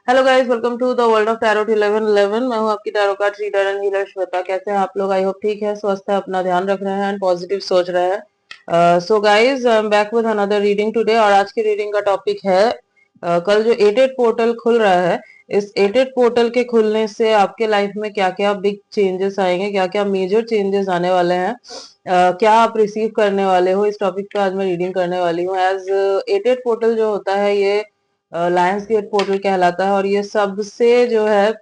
Hello guys, welcome to the world of tarot 1111। मैं हूं आपकी tarot card reader and healer Shweta. कैसे हैं आप लोग? आई होप ठीक है, स्वस्थ है, अपना ध्यान रख रहे हैं एंड पॉजिटिव सोच रहे हैं। So guys, I am back with another reading today. और आज की रीडिंग का टॉपिक है कल जो 88 पोर्टल खुल रहा है, इस 88 पोर्टल के खुलने से आपके लाइफ में क्या क्या बिग चेंजेस आएंगे, क्या क्या मेजर चेंजेस आने वाले हैं, क्या आप रिसीव करने वाले हो। इस टॉपिक पे आज मैं रीडिंग करने वाली हूँ। एज 88 पोर्टल जो होता है, ये लायंस गेट पोर्टल कहलाता है और ये सबसे जो है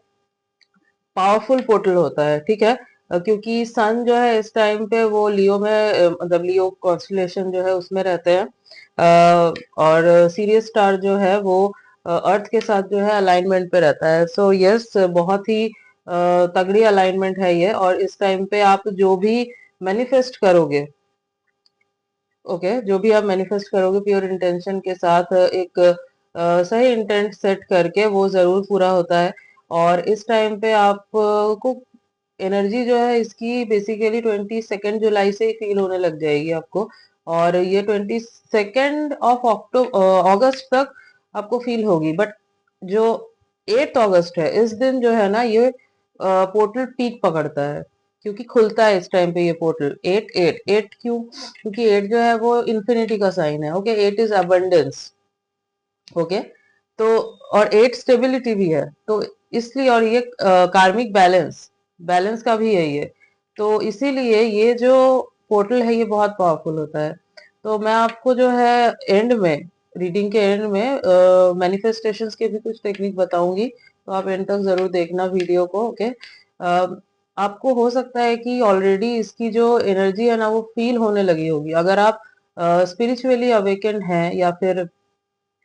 पावरफुल पोर्टल होता है। ठीक है। क्योंकि सन जो है इस टाइम पे वो लियो में, मतलब लियो कॉन्स्टलेशन जो है उसमें रहते हैं। और सीरियस स्टार जो है वो अर्थ के साथ जो है अलाइनमेंट पे रहता है। सो यस, बहुत ही तगड़ी अलाइनमेंट है ये। और इस टाइम पे आप जो भी मैनिफेस्ट करोगे, ओके, जो भी आप मैनिफेस्ट करोगे प्योर इंटेंशन के साथ, एक सही इंटेंट सेट करके, वो जरूर पूरा होता है। और इस टाइम पे आपको एनर्जी जो है इसकी बेसिकली 22 जुलाई से ही फील होने लग जाएगी आपको। और ये 22 अगस्त तक आपको फील होगी। बट जो 8 अगस्त है, इस दिन जो है ना, ये पोर्टल पीक पकड़ता है। क्योंकि खुलता है इस टाइम पे ये पोर्टल। एट एट एट क्यों? क्योंकि एट जो है वो इन्फिनिटी का साइन है। Okay, eight is abundance. Okay, तो और एट स्टेबिलिटी भी है, तो इसलिए। और ये कार्मिक बैलेंस, बैलेंस का भी है ये। तो इसीलिए ये जो पोर्टल है ये बहुत पावरफुल होता है। तो मैं आपको जो है एंड में, रीडिंग के एंड में मैनिफेस्टेशंस के भी कुछ टेक्निक बताऊंगी, तो आप एंड तक जरूर देखना वीडियो को। ओके। आपको हो सकता है कि ऑलरेडी इसकी जो एनर्जी है ना वो फील होने लगी होगी। अगर आप स्पिरिचुअली अवेकेंड हैं, या फिर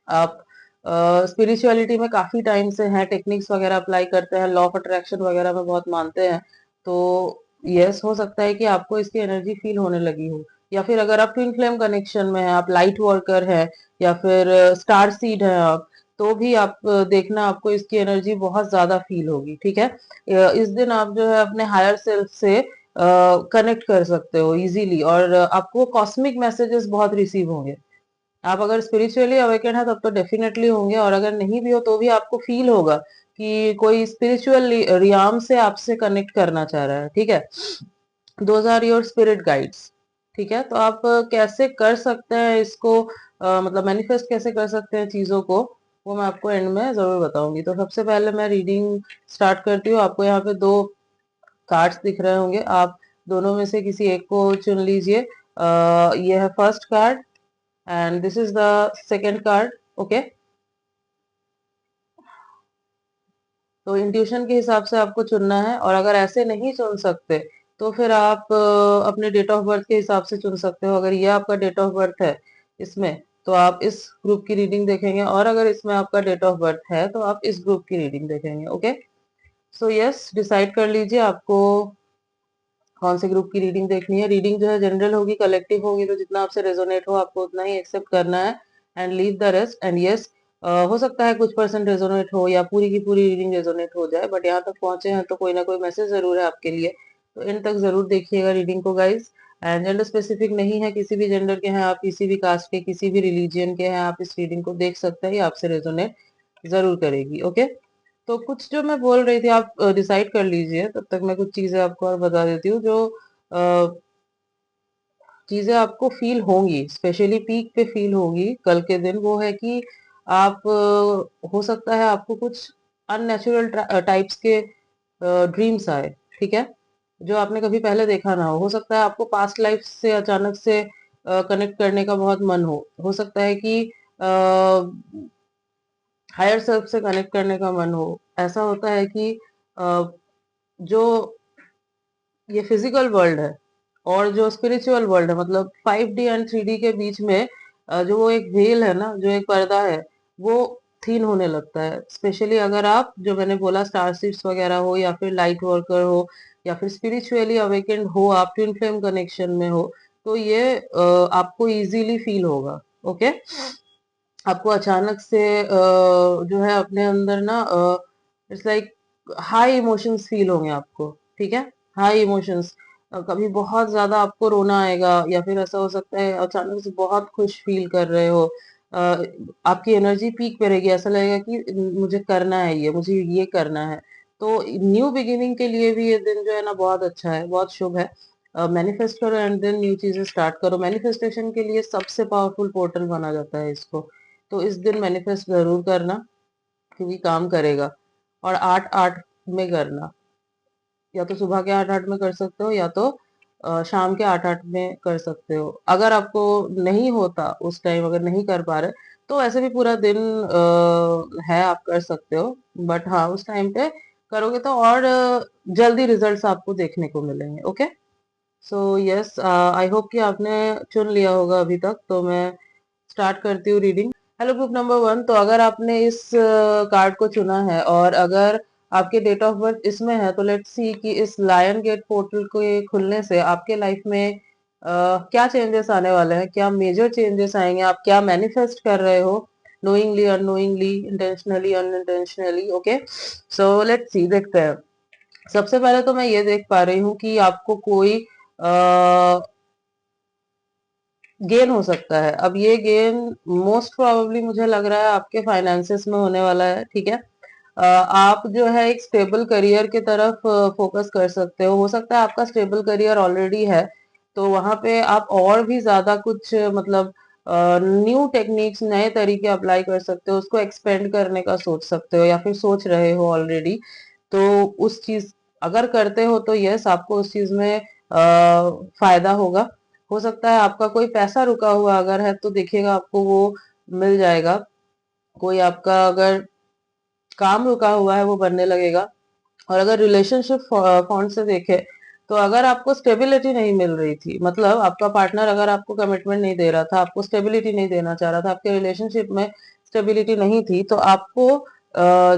आप स्पिरिचुअलिटी में काफी टाइम से हैं, टेक्निक्स वगैरह अप्लाई करते हैं, लॉ ऑफ अट्रैक्शन वगैरह में बहुत मानते हैं, तो यस, हो सकता है कि आपको इसकी एनर्जी फील होने लगी हो। या फिर अगर आप ट्विन फ्लेम कनेक्शन में हैं, आप लाइट वर्कर हैं, या फिर स्टार सीड हैं आप, तो भी आप देखना, आपको इसकी एनर्जी बहुत ज्यादा फील होगी। ठीक है। इस दिन आप जो है अपने हायर सेल्फ से कनेक्ट कर सकते हो इजीली, और आपको कॉस्मिक मैसेजेस बहुत रिसीव होंगे। आप अगर स्पिरिचुअली अवेकन है तब तो डेफिनेटली होंगे, और अगर नहीं भी हो तो भी आपको फील होगा कि कोई स्पिरिचुअल रियाम से आपसे कनेक्ट करना चाह रहा है। ठीक है। Those are your spirit guides. ठीक है। तो आप कैसे कर सकते हैं इसको, मतलब मैनिफेस्ट कैसे कर सकते हैं चीजों को, वो मैं आपको एंड में जरूर बताऊंगी। तो सबसे पहले मैं रीडिंग स्टार्ट करती हूँ। आपको यहाँ पे दो कार्ड्स दिख रहे होंगे, आप दोनों में से किसी एक को चुन लीजिए। ये है first card and this is the second card. Okay. तो इंट्यूशन के हिसाब से आपको चुनना है, और अगर ऐसे नहीं चुन सकते तो फिर आप अपने डेट ऑफ बर्थ के हिसाब से चुन सकते हो। अगर ये आपका डेट ऑफ बर्थ है इसमें, तो आप इस ग्रुप की रीडिंग देखेंगे, और अगर इसमें आपका डेट ऑफ बर्थ है तो आप इस ग्रुप की रीडिंग देखेंगे। ओके। सो यस, डिसाइड कर लीजिए आपको कौन से ग्रुप की रीडिंग देखनी है। रीडिंग जो है जनरल होगी, कलेक्टिव होगी, तो जितना आपसे रेजोनेट हो आपको उतना ही एक्सेप्ट करना है and leave the rest. And yes, हो सकता है कुछ परसेंट रेजोनेट हो या पूरी की पूरी रीडिंग रेजोनेट हो जाए, बट यहाँ तक पहुंचे हैं तो कोई ना कोई मैसेज जरूर है आपके लिए। तो इन तक जरूर देखिएगा रीडिंग को गाइज। एंड जेंडर स्पेसिफिक नहीं है, किसी भी जेंडर के हैं आप, किसी भी कास्ट के, किसी भी रिलीजियन के हैं, आप इस रीडिंग को देख सकते हैं, ये आपसे रेजोनेट जरूर करेगी। ओके। तो कुछ जो मैं बोल रही थी आप डिसाइड कर लीजिए, तब तक मैं कुछ चीजें आपको और बता देती हूँ। जो चीजें आपको फील होंगी, स्पेशली पीक पे फील होगी कल के दिन, वो है कि आप हो सकता है आपको कुछ अननेचुरल टाइप्स के ड्रीम्स आए। ठीक है। जो आपने कभी पहले देखा ना हो सकता है आपको पास्ट लाइफ से अचानक से कनेक्ट करने का बहुत मन हो सकता है कि हायर सेल्फ से कनेक्ट करने का मन हो। ऐसा होता है कि जो ये फिजिकल वर्ल्ड है और जो स्पिरिचुअल वर्ल्ड है, मतलब 5D एंड 3D के बीच में जो वो एक वेल है ना, जो एक पर्दा है, वो थीन होने लगता है। स्पेशली अगर आप, जो मैंने बोला, स्टार सीड्स वगैरह हो, या फिर लाइट वर्कर हो, या फिर स्पिरिचुअली अवेकेंड हो, आप ट्विन फ्लेम कनेक्शन में हो, तो ये आपको इजीली फील होगा। ओके। आपको अचानक से जो है अपने अंदर ना, it's like high emotions feel होंगे आपको। ठीक है। हाई इमोशंस, कभी बहुत ज्यादा आपको रोना आएगा, या फिर ऐसा हो सकता है अचानक से बहुत खुश फील कर रहे हो, आपकी एनर्जी पीक पे रहेगी, ऐसा लगेगा कि मुझे करना है ये, मुझे ये करना है। तो न्यू बिगिनिंग के लिए भी ये दिन जो है ना बहुत अच्छा है, बहुत शुभ है। मैनिफेस्ट करो एंड देन न्यू चीजें स्टार्ट करो। मैनिफेस्टेशन के लिए सबसे पावरफुल पोर्टल माना जाता है इसको। तो इस दिन मैनिफेस्ट जरूर करना, क्योंकि काम करेगा। और 8-8 में करना, या तो सुबह के 8-8 में कर सकते हो, या तो शाम के 8-8 में कर सकते हो। अगर आपको नहीं होता उस टाइम, अगर नहीं कर पा रहे, तो वैसे भी पूरा दिन है, आप कर सकते हो। बट हाँ, उस टाइम पे करोगे तो और जल्दी रिजल्ट्स आपको देखने को मिलेंगे। Okay, so yes, I hope कि आपने चुन लिया होगा अभी तक। तो मैं स्टार्ट करती हूँ रीडिंग। हेलो ग्रुप नंबर 1, तो अगर आपने इस कार्ड को चुना है और अगर आपके डेट ऑफ बर्थ इसमें है, तो लेट्स सी कि इस लायन गेट पोर्टल के खुलने से आपके लाइफ में क्या चेंजेस आने वाले हैं, क्या मेजर चेंजेस आएंगे, आप क्या मैनिफेस्ट कर रहे हो, knowingly, unknowingly, intentionally, unintentionally. Okay, so let's see, देखते हैं। सबसे पहले तो मैं ये देख पा रही हूँ कि आपको कोई गेन हो सकता है। अब ये गेन मोस्ट प्रोबेबली मुझे लग रहा है आपके फाइनेंसेस में होने वाला है। ठीक है, आप जो है एक स्टेबल करियर की तरफ फोकस कर सकते हो सकता है आपका स्टेबल करियर ऑलरेडी है, तो वहां पे आप और भी ज्यादा कुछ मतलब न्यू टेक्निक्स, नए तरीके अप्लाई कर सकते हो, उसको एक्सपेंड करने का सोच सकते हो, या फिर सोच रहे हो ऑलरेडी। तो उस चीज अगर करते हो तो यस, आपको उस चीज में फायदा होगा। हो सकता है आपका कोई पैसा रुका हुआ अगर है, तो देखिएगा आपको वो मिल जाएगा। कोई आपका अगर काम रुका हुआ है वो बनने लगेगा। और अगर रिलेशनशिप पॉइंट से देखे, तो अगर आपको स्टेबिलिटी नहीं मिल रही थी, मतलब आपका पार्टनर अगर आपको कमिटमेंट नहीं दे रहा था, आपको स्टेबिलिटी नहीं देना चाह रहा था, आपके रिलेशनशिप में स्टेबिलिटी नहीं थी, तो आपको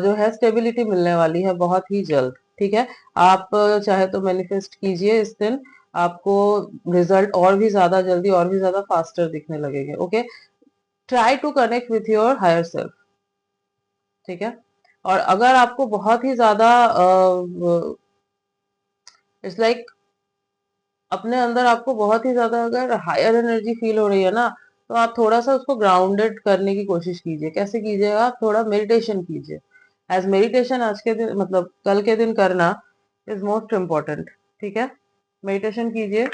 जो है स्टेबिलिटी मिलने वाली है बहुत ही जल्द। ठीक है, आप चाहे तो मैनिफेस्ट कीजिए इस दिन, आपको रिजल्ट और भी ज्यादा जल्दी, और भी ज्यादा फास्टर दिखने लगेंगे। Okay, try to connect with your higher self. ठीक है, और अगर आपको बहुत ही ज्यादा इट्स लाइक अपने अंदर आपको बहुत ही ज्यादा अगर हायर एनर्जी फील हो रही है ना, तो आप थोड़ा सा उसको ग्राउंडेड करने की कोशिश कीजिए। कैसे कीजिएगा? आप थोड़ा मेडिटेशन कीजिए। एज मेडिटेशन आज के दिन, मतलब कल के दिन करना इज मोस्ट इम्पोर्टेंट। ठीक है, मेडिटेशन कीजिए,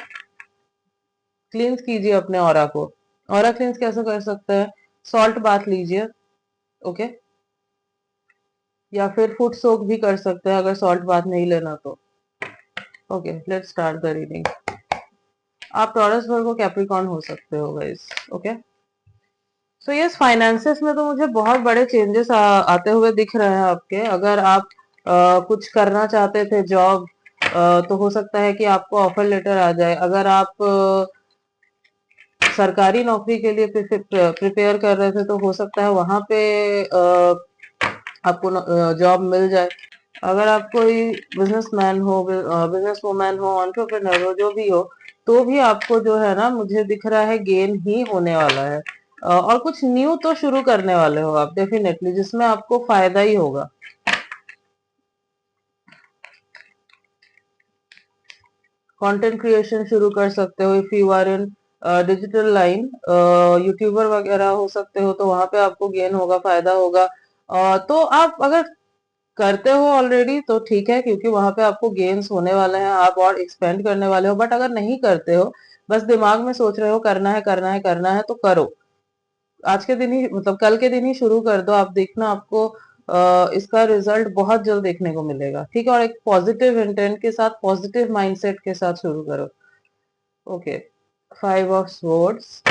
क्लींस कीजिए अपने ऑरा को। ऑरा क्लींस कैसे कर सकते हैं? सॉल्ट बाथ लीजिए। ओके, या फिर फुट सोक भी कर सकते हैं अगर सॉल्ट बाथ नहीं लेना तो। Okay, let's start the reading. आप टॉरस, वर्गो, कैप्रिकॉर्न हो सकते हो guys. Okay, so yes, finances में तो मुझे बहुत बड़े चेंजेस आते हुए दिख रहे हैं आपके। अगर आप कुछ करना चाहते थे जॉब, तो हो सकता है कि आपको ऑफर लेटर आ जाए। अगर आप सरकारी नौकरी के लिए प्रिपेयर कर रहे थे, तो हो सकता है वहां पे आपको जॉब मिल जाए। अगर आप कोई बिजनेसमैन हो, बिजनेस वुमैन हो, एंटरप्रेन्योर हो, जो भी हो, तो भी आपको जो है ना, मुझे दिख रहा है गेन ही होने वाला है। और कुछ न्यू तो शुरू करने वाले हो आप डेफिनेटली, जिसमें आपको फायदा ही होगा। कंटेंट क्रिएशन शुरू कर सकते हो if you are in digital line, youtuber वगैरह हो सकते हो, तो वहां पे आपको गेन होगा, फायदा होगा। तो आप अगर करते हो ऑलरेडी तो ठीक है, क्योंकि वहां पे आपको गेन्स होने वाले हैं, आप और एक्सपेंड करने वाले हो। बट अगर नहीं करते हो, बस दिमाग में सोच रहे हो करना है, करना है, करना है, तो करो। आज के दिन ही, मतलब कल के दिन ही शुरू कर दो। आप देखना, आपको इसका रिजल्ट बहुत जल्द देखने को मिलेगा। ठीक है, और एक पॉजिटिव इंटेंट के साथ, पॉजिटिव माइंडसेट के साथ शुरू करो। Okay, 5 of swords.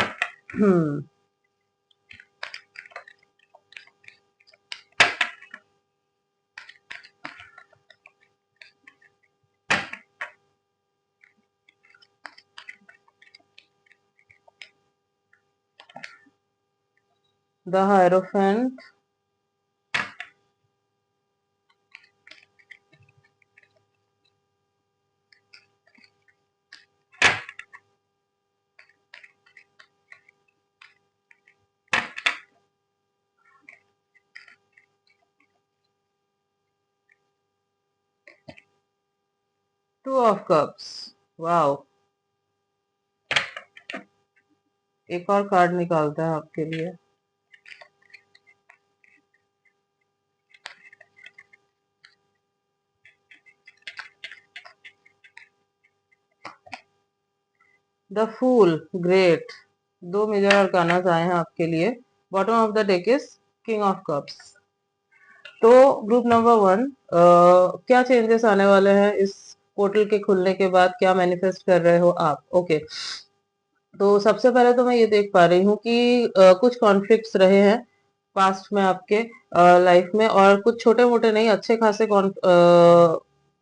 The hierophant, 2 of cups. Wow, एक और कार्ड निकालता है आपके लिए। The fool, great. दो मेजर अरकानास आए हैं आपके लिए। Bottom of the deck is king of cups. तो ग्रुप नंबर 1, क्या चेंजेस आने वाले हैं इस पोर्टल के खुलने के बाद, क्या मैनिफेस्ट कर रहे हो आप? ओके, तो सबसे पहले तो मैं ये देख पा रही हूँ कि कुछ कॉन्फ्लिक्ट्स रहे हैं पास्ट में आपके लाइफ में, और कुछ छोटे मोटे नहीं, अच्छे खासे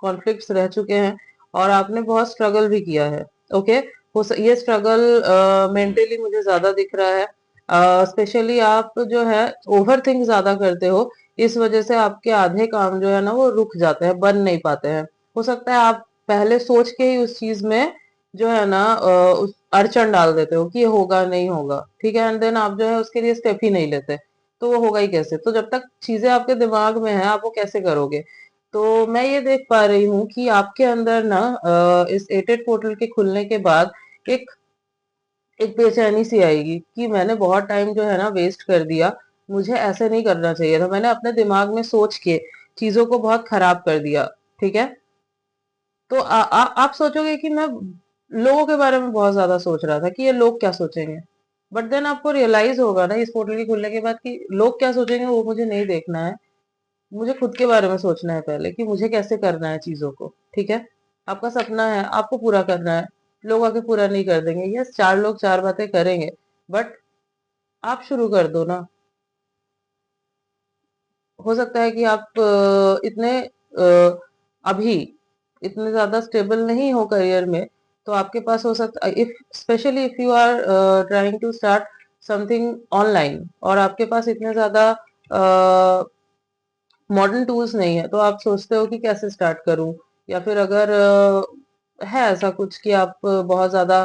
कॉन्फ्लिक्ट्स रह चुके हैं, और आपने बहुत स्ट्रगल भी किया है। ओके, ये स्ट्रगल मेंटली मुझे ज्यादा दिख रहा है। स्पेशली आप जो है ओवर थिंक ज्यादा करते हो, इस वजह से आपके आधे काम जो है ना वो रुक जाते हैं, बन नहीं पाते हैं। हो सकता है आप पहले सोच के ही उस चीज में जो है ना उस अड़चन डाल देते हो कि ये होगा नहीं होगा, ठीक है, एंड देन आप जो है उसके लिए स्टेप ही नहीं लेते, तो वो होगा ही कैसे? तो जब तक चीजें आपके दिमाग में है, आप वो कैसे करोगे? तो मैं ये देख पा रही हूँ कि आपके अंदर ना इस एटेड पोर्टल के खुलने के बाद एक एक बेचैनी सी आएगी कि मैंने बहुत टाइम जो है ना वेस्ट कर दिया, मुझे ऐसे नहीं करना चाहिए था, मैंने अपने दिमाग में सोच के चीजों को बहुत खराब कर दिया। ठीक है, तो आप सोचोगे कि मैं लोगों के बारे में बहुत ज्यादा सोच रहा था कि ये लोग क्या सोचेंगे, बट देन आपको रियलाइज होगा ना इस पोर्टल के खुलने के बाद कि लोग क्या सोचेंगे वो मुझे नहीं देखना है, मुझे खुद के बारे में सोचना है पहले कि मुझे कैसे करना है चीजों को। ठीक है, आपका सपना है, आपको पूरा करना है, लोग आके पूरा नहीं कर देंगे, यस चार लोग चार बातें करेंगे, बट आप शुरू कर दो ना। हो सकता है कि आप अभी इतने ज्यादा स्टेबल नहीं हो करियर में, तो आपके पास हो सकता, if specially if you are trying to start something online, और आपके पास इतने ज्यादा मॉडर्न टूल्स नहीं है, तो आप सोचते हो कि कैसे स्टार्ट करूं, या फिर अगर है ऐसा कुछ कि आप बहुत ज्यादा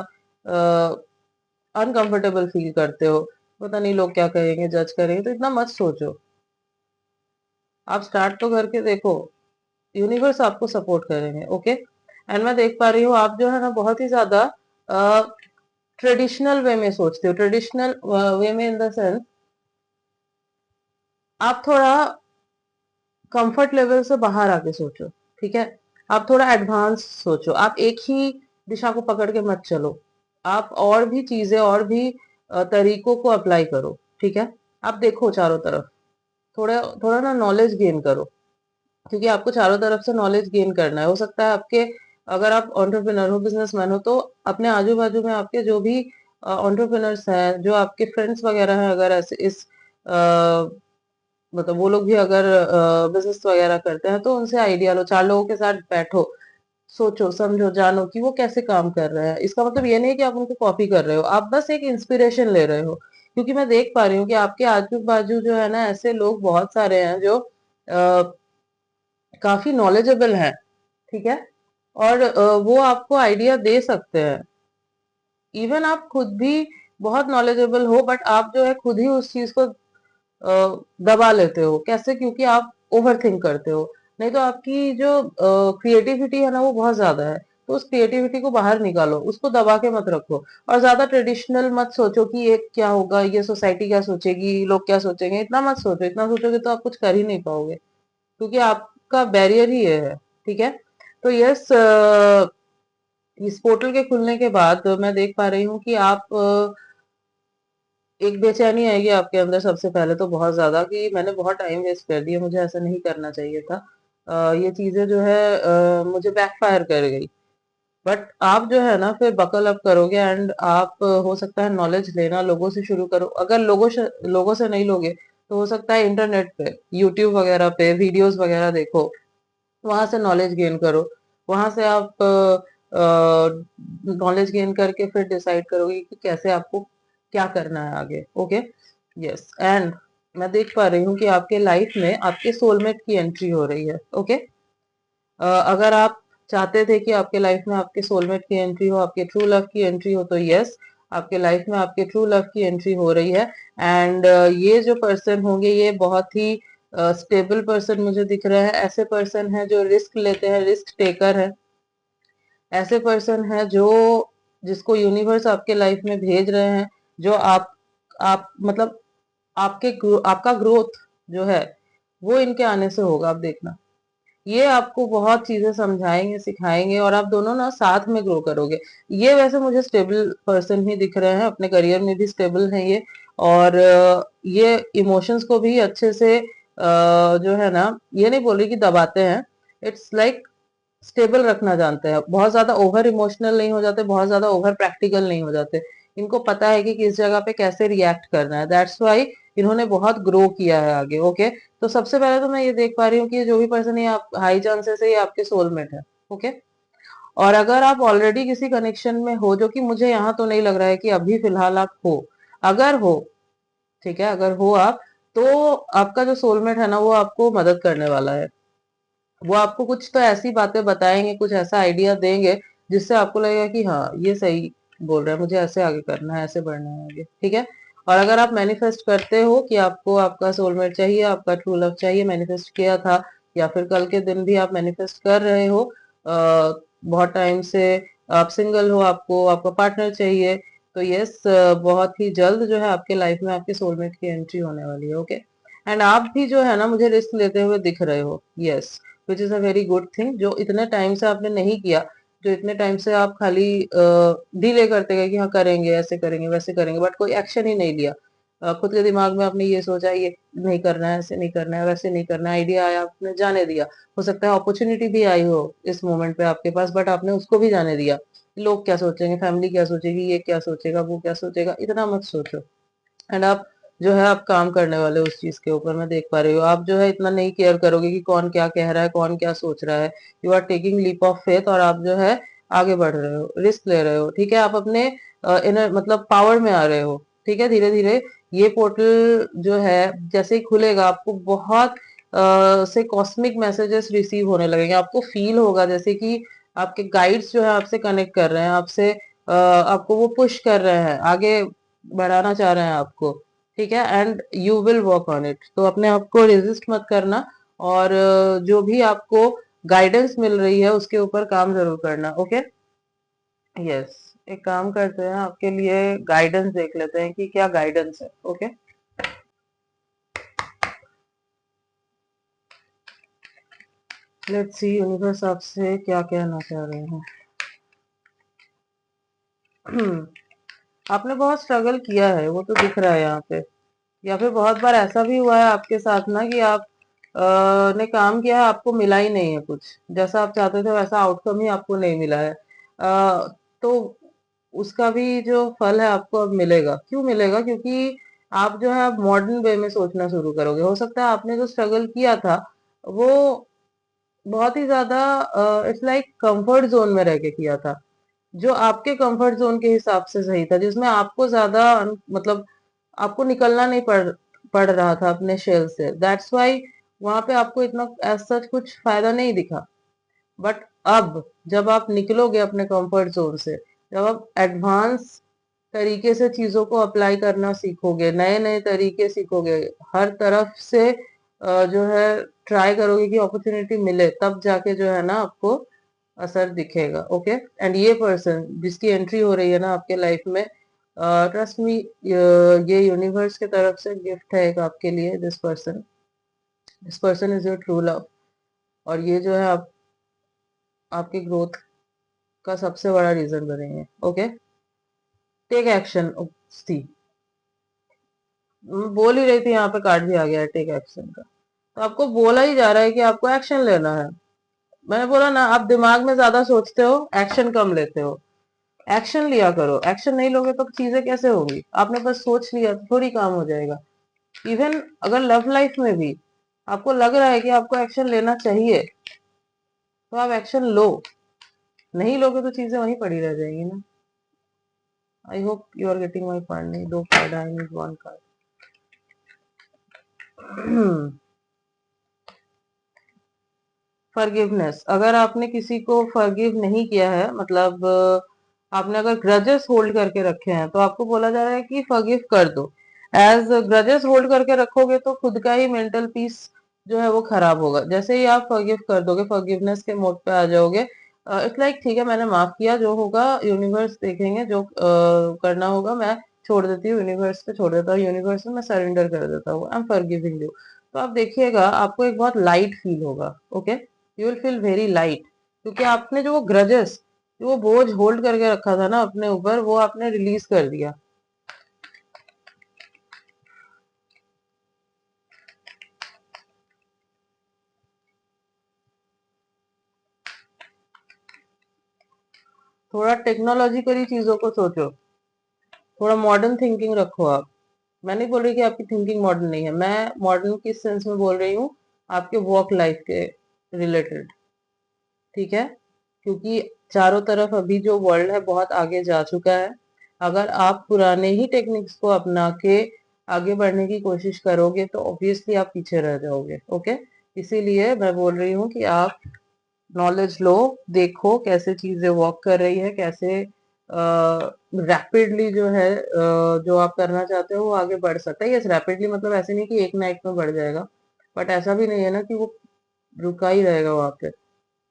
अनकंफर्टेबल फील करते हो, पता नहीं लोग क्या कहेंगे, जज करेंगे, तो इतना मत सोचो, आप स्टार्ट तो करके देखो, यूनिवर्स आपको सपोर्ट करेंगे। ओके, एंड मैं देख पा रही हूँ आप जो है ना बहुत ही ज्यादा ट्रेडिशनल वे में सोचते हो, ट्रेडिशनल वे में इन द सेंस आप थोड़ा कंफर्ट लेवल से बाहर आके सोचो। ठीक है, आप थोड़ा एडवांस सोचो, आप एक ही दिशा को पकड़ के मत चलो, आप और भी चीजें और भी तरीकों को अप्लाई करो। ठीक है, आप देखो चारों तरफ, थोड़ा थोड़ा ना नॉलेज गेन करो, क्योंकि आपको चारों तरफ से नॉलेज गेन करना है। हो सकता है आपके, अगर आप एंटरप्रेन्योर हो, बिजनेसमैन हो, तो अपने आजू बाजू में आपके जो भी एंटरप्रेन्योर्स हैं, जो आपके फ्रेंड्स वगैरह हैं, अगर ऐसे इस मतलब वो लोग भी अगर बिजनेस वगैरह करते हैं, तो उनसे आइडिया लो, चार लोगों के साथ बैठो, सोचो समझो जानो कि वो कैसे काम कर रहे हैं। इसका मतलब ये नहीं कि आप उनको कॉपी कर रहे हो, आप बस एक इंस्पिरेशन ले रहे हो, क्योंकि मैं देख पा रही हूँ कि आपके आजू बाजू जो है ना ऐसे लोग बहुत सारे हैं जो काफी नॉलेजेबल हैं। ठीक है, और वो आपको आइडिया दे सकते हैं, इवन आप खुद भी बहुत नॉलेजेबल हो, बट आप जो है खुद ही उस चीज को दबा लेते हो। कैसे? क्योंकि आप ओवर थिंक करते हो। नहीं तो आपकी जो क्रिएटिविटी है ना वो बहुत ज्यादा है, तो उस क्रिएटिविटी को बाहर निकालो, उसको दबा के मत रखो, और ज्यादा ट्रेडिशनल मत सोचो कि ये क्या होगा, ये सोसाइटी क्या सोचेगी, लोग क्या सोचेंगे, इतना मत सोचो, इतना सोचोगे तो आप कुछ कर ही नहीं पाओगे, क्योंकि आपका बैरियर ही ये है। ठीक है, तो यस, इस पोर्टल के खुलने के बाद मैं देख पा रही हूँ कि आप एक बेचैनी आएगी आपके अंदर, सबसे पहले तो बहुत ज्यादा, कि मैंने बहुत टाइम वेस्ट कर दिया, मुझे ऐसा नहीं करना चाहिए था, ये चीजें जो है मुझे बैकफायर कर गई। बट आप जो है ना फिर बकल अप करोगे, एंड आप हो सकता है नॉलेज लेना लोगों से शुरू करो, अगर लोगों से नहीं लोगे तो हो सकता है इंटरनेट पे, यूट्यूब वगैरह पे वीडियोस वगैरह देखो, वहां से नॉलेज गेन करो, वहां से आप नॉलेज गेन करके फिर डिसाइड करोगे कि कैसे आपको क्या करना है आगे। ओके, यस, एंड मैं देख पा रही हूँ कि आपके लाइफ में आपके सोलमेट की एंट्री हो रही है। ओके, अगर आप चाहते थे कि आपके लाइफ में आपके सोलमेट की एंट्री हो, आपके ट्रू लव की एंट्री हो, तो यस, आपके लाइफ में आपके ट्रू लव की एंट्री हो रही है। एंड ये जो पर्सन होंगे ये बहुत ही स्टेबल पर्सन मुझे दिख रहे हैं, ऐसे पर्सन है जो रिस्क लेते हैं, रिस्क टेकर है, ऐसे पर्सन है जो, जिसको यूनिवर्स आपके लाइफ में भेज रहे हैं, जो आप मतलब आपका ग्रोथ जो है वो इनके आने से होगा, आप देखना, ये आपको बहुत चीजें समझाएंगे, सिखाएंगे और आप दोनों ना साथ में ग्रो करोगे। ये वैसे मुझे स्टेबल पर्सन ही दिख रहे हैं, अपने करियर में भी स्टेबल हैं ये। और ये इमोशंस को भी अच्छे से जो है ना, ये नहीं बोल रही कि दबाते हैं, इट्स लाइक स्टेबल रखना जानते हैं। बहुत ज्यादा ओवर इमोशनल नहीं हो जाते, बहुत ज्यादा ओवर प्रैक्टिकल नहीं हो जाते। इनको पता है कि किस जगह पे कैसे रिएक्ट करना है, दैट्स वाई इन्होंने बहुत ग्रो किया है आगे। ओके, तो सबसे पहले तो मैं ये देख पा रही हूँ कि जो भी पर्सन ये आप हाई चांसेस है ये आपके सोलमेट है। ओके, और अगर आप ऑलरेडी किसी कनेक्शन में हो, जो कि मुझे यहाँ तो नहीं लग रहा है कि अभी फिलहाल आप हो, अगर हो, ठीक है, अगर हो आप, तो आपका जो सोलमेट है ना वो आपको मदद करने वाला है। वो आपको कुछ तो ऐसी बातें बताएंगे, कुछ ऐसा आइडिया देंगे जिससे आपको लगेगा कि हाँ ये सही बोल रहा है, मुझे ऐसे आगे करना है, ऐसे बढ़ना है आगे। ठीक है, और अगर आप मैनिफेस्ट करते हो कि आपको आपका सोलमेट चाहिए, आपका ट्रू लव चाहिए, मैनिफेस्ट किया था या फिर कल के दिन भी आप मैनिफेस्ट कर रहे हो, बहुत टाइम से आप सिंगल हो, आपको आपका पार्टनर चाहिए, तो यस, बहुत ही जल्द जो है आपके लाइफ में आपके सोलमेट की एंट्री होने वाली है। ओके, एंड आप भी जो है ना मुझे रिस्क लेते हुए दिख रहे हो, yes, which is a very good thing. जो इतने टाइम से आपने नहीं किया, जो इतने टाइम से आप खाली डिले करते गए कि हाँ करेंगे, ऐसे करेंगे, वैसे करेंगे, बट कोई एक्शन ही नहीं लिया। खुद के दिमाग में आपने ये सोचा ये नहीं करना है, ऐसे नहीं करना है, वैसे नहीं करना है, आइडिया आया आपने जाने दिया। हो सकता है अपॉर्चुनिटी भी आई हो इस मोमेंट पे आपके पास, बट आपने उसको भी जाने दिया। लोग क्या सोचेंगे, फैमिली क्या सोचेगी, ये क्या सोचेगा, वो क्या सोचेगा, इतना मत सोचो। एंड आप जो है आप काम करने वाले हो उस चीज के ऊपर, मैं देख पा रही हूँ। आप जो है इतना नहीं केयर करोगे कि कौन क्या कह रहा है, कौन क्या सोच रहा है। You are taking leap of faith और आप जो है आगे बढ़ रहे हो, रिस्क ले रहे हो। ठीक है, आप अपने इनर मतलब पावर में आ रहे हो। ठीक है, धीरे धीरे ये पोर्टल जो है जैसे ही खुलेगा आपको बहुत से कॉस्मिक मैसेजेस रिसीव होने लगेंगे। आपको फील होगा जैसे कि आपके गाइड्स जो है आपसे कनेक्ट कर रहे हैं, आपसे आपको वो पुश कर रहे हैं, आगे बढ़ाना चाह रहे हैं आपको। ठीक है, and you will work on it. तो अपने आप को रेजिस्ट मत करना, और जो भी आपको गाइडेंस मिल रही है उसके ऊपर काम जरूर करना। ओके, यस, एक काम करते हैं, आपके लिए गाइडेंस देख लेते हैं कि क्या गाइडेंस है। ओके, लेट्स सी यूनिवर्स आपसे क्या कहना चाह रहे हैं। आपने बहुत स्ट्रगल किया है, वो तो दिख रहा है यहाँ पे। या फिर बहुत बार ऐसा भी हुआ है आपके साथ ना कि आप ने काम किया है, आपको मिला ही नहीं है कुछ, जैसा आप चाहते थे वैसा आउटकम ही आपको नहीं मिला है। तो उसका भी जो फल है आपको अब मिलेगा। क्यों मिलेगा? क्योंकि आप जो है अब मॉडर्न वे में सोचना शुरू करोगे। हो सकता है आपने जो स्ट्रगल किया था वो बहुत ही ज्यादा इट्स लाइक कंफर्ट जोन में रह के किया था, जो आपके कंफर्ट जोन के हिसाब से सही था, जिसमें आपको ज्यादा मतलब आपको निकलना नहीं पड़ रहा था अपने शेल से। दैट्स वाई वहां पे आपको इतना एज सच कुछ फायदा नहीं दिखा। बट अब जब आप निकलोगे अपने कंफर्ट जोन से, जब आप एडवांस तरीके से चीजों को अप्लाई करना सीखोगे, नए नए तरीके सीखोगे, हर तरफ से जो है ट्राई करोगे कि अपॉर्चुनिटी मिले, तब जाके जो है ना आपको असर दिखेगा। ओके, एंड ये पर्सन जिसकी एंट्री हो रही है ना आपके लाइफ में, ट्रस्ट मी, ये यूनिवर्स की तरफ से गिफ्ट है एक आपके लिए। This person is your true love, और ये जो है आपकी ग्रोथ का सबसे बड़ा रीजन बनेंगे। Okay, take action. सी, मैं बोल ही रही थी, यहाँ पे कार्ड भी आ गया है टेक एक्शन का। तो आपको बोला ही जा रहा है कि आपको एक्शन लेना है। मैंने बोला ना, आप दिमाग में ज्यादा सोचते हो, एक्शन कम लेते हो। एक्शन लिया करो, एक्शन नहीं लोगे तो चीजें कैसे होंगी? आपने बस सोच लिया तो थोड़ी काम हो जाएगा। इवन अगर लव लाइफ में भी आपको लग रहा है कि आपको एक्शन लेना चाहिए, तो आप एक्शन लो। नहीं लोगे तो चीजें वहीं पड़ी रह जाएंगी ना। I hope you are getting my point. नहीं, दो card, I need one card. Forgiveness, अगर आपने किसी को फॉरगिव नहीं किया है, मतलब आपने अगर ग्रजेस होल्ड करके रखे हैं, तो आपको बोला जा रहा है कि फॉरगिव कर दो। एज ग्रजेस होल्ड करके रखोगे तो खुद का ही मेंटल पीस जो है वो खराब होगा। जैसे ही आप फॉरगिव कर दोगे, फॉरगिवनेस के मोड पे आ जाओगे, इट्स लाइक ठीक है, मैंने माफ किया, जो होगा यूनिवर्स देखेंगे, जो करना होगा मैं छोड़ देती हूँ, यूनिवर्स पे छोड़ देता हूँ, यूनिवर्स में मैं सरेंडर कर देता हूँ, आई एम फॉरगिविंग यू। तो आप देखिएगा आपको एक बहुत लाइट फील होगा। Okay, you will feel very light, क्योंकि आपने जो वो ग्रजेस, जो वो बोझ होल्ड करके रखा था ना अपने ऊपर, वो आपने रिलीज कर दिया। थोड़ा टेक्नोलॉजिकली चीजों को सोचो, थोड़ा मॉडर्न थिंकिंग रखो आप। मैं नहीं बोल रही कि आपकी थिंकिंग मॉडर्न नहीं है, मैं मॉडर्न किस सेंस में बोल रही हूँ, आपके वर्क लाइफ के रिलेटेड, ठीक है? क्योंकि चारों तरफ अभी जो वर्ल्ड है बहुत आगे जा चुका है। अगर आप पुराने ही टेक्निक्स को अपना के आगे बढ़ने की कोशिश करोगे तो ऑब्वियसली आप पीछे रह जाओगे। ओके, इसीलिए मैं बोल रही हूँ कि आप नॉलेज लो, देखो कैसे चीजें वर्क कर रही है, कैसे रैपिडली जो है जो आप करना चाहते हो वो आगे बढ़ सकता है। यस, रैपिडली मतलब ऐसे नहीं कि एक नाइट में बढ़ जाएगा, बट ऐसा भी नहीं है ना कि वो रुका ही रहेगा वहां पे।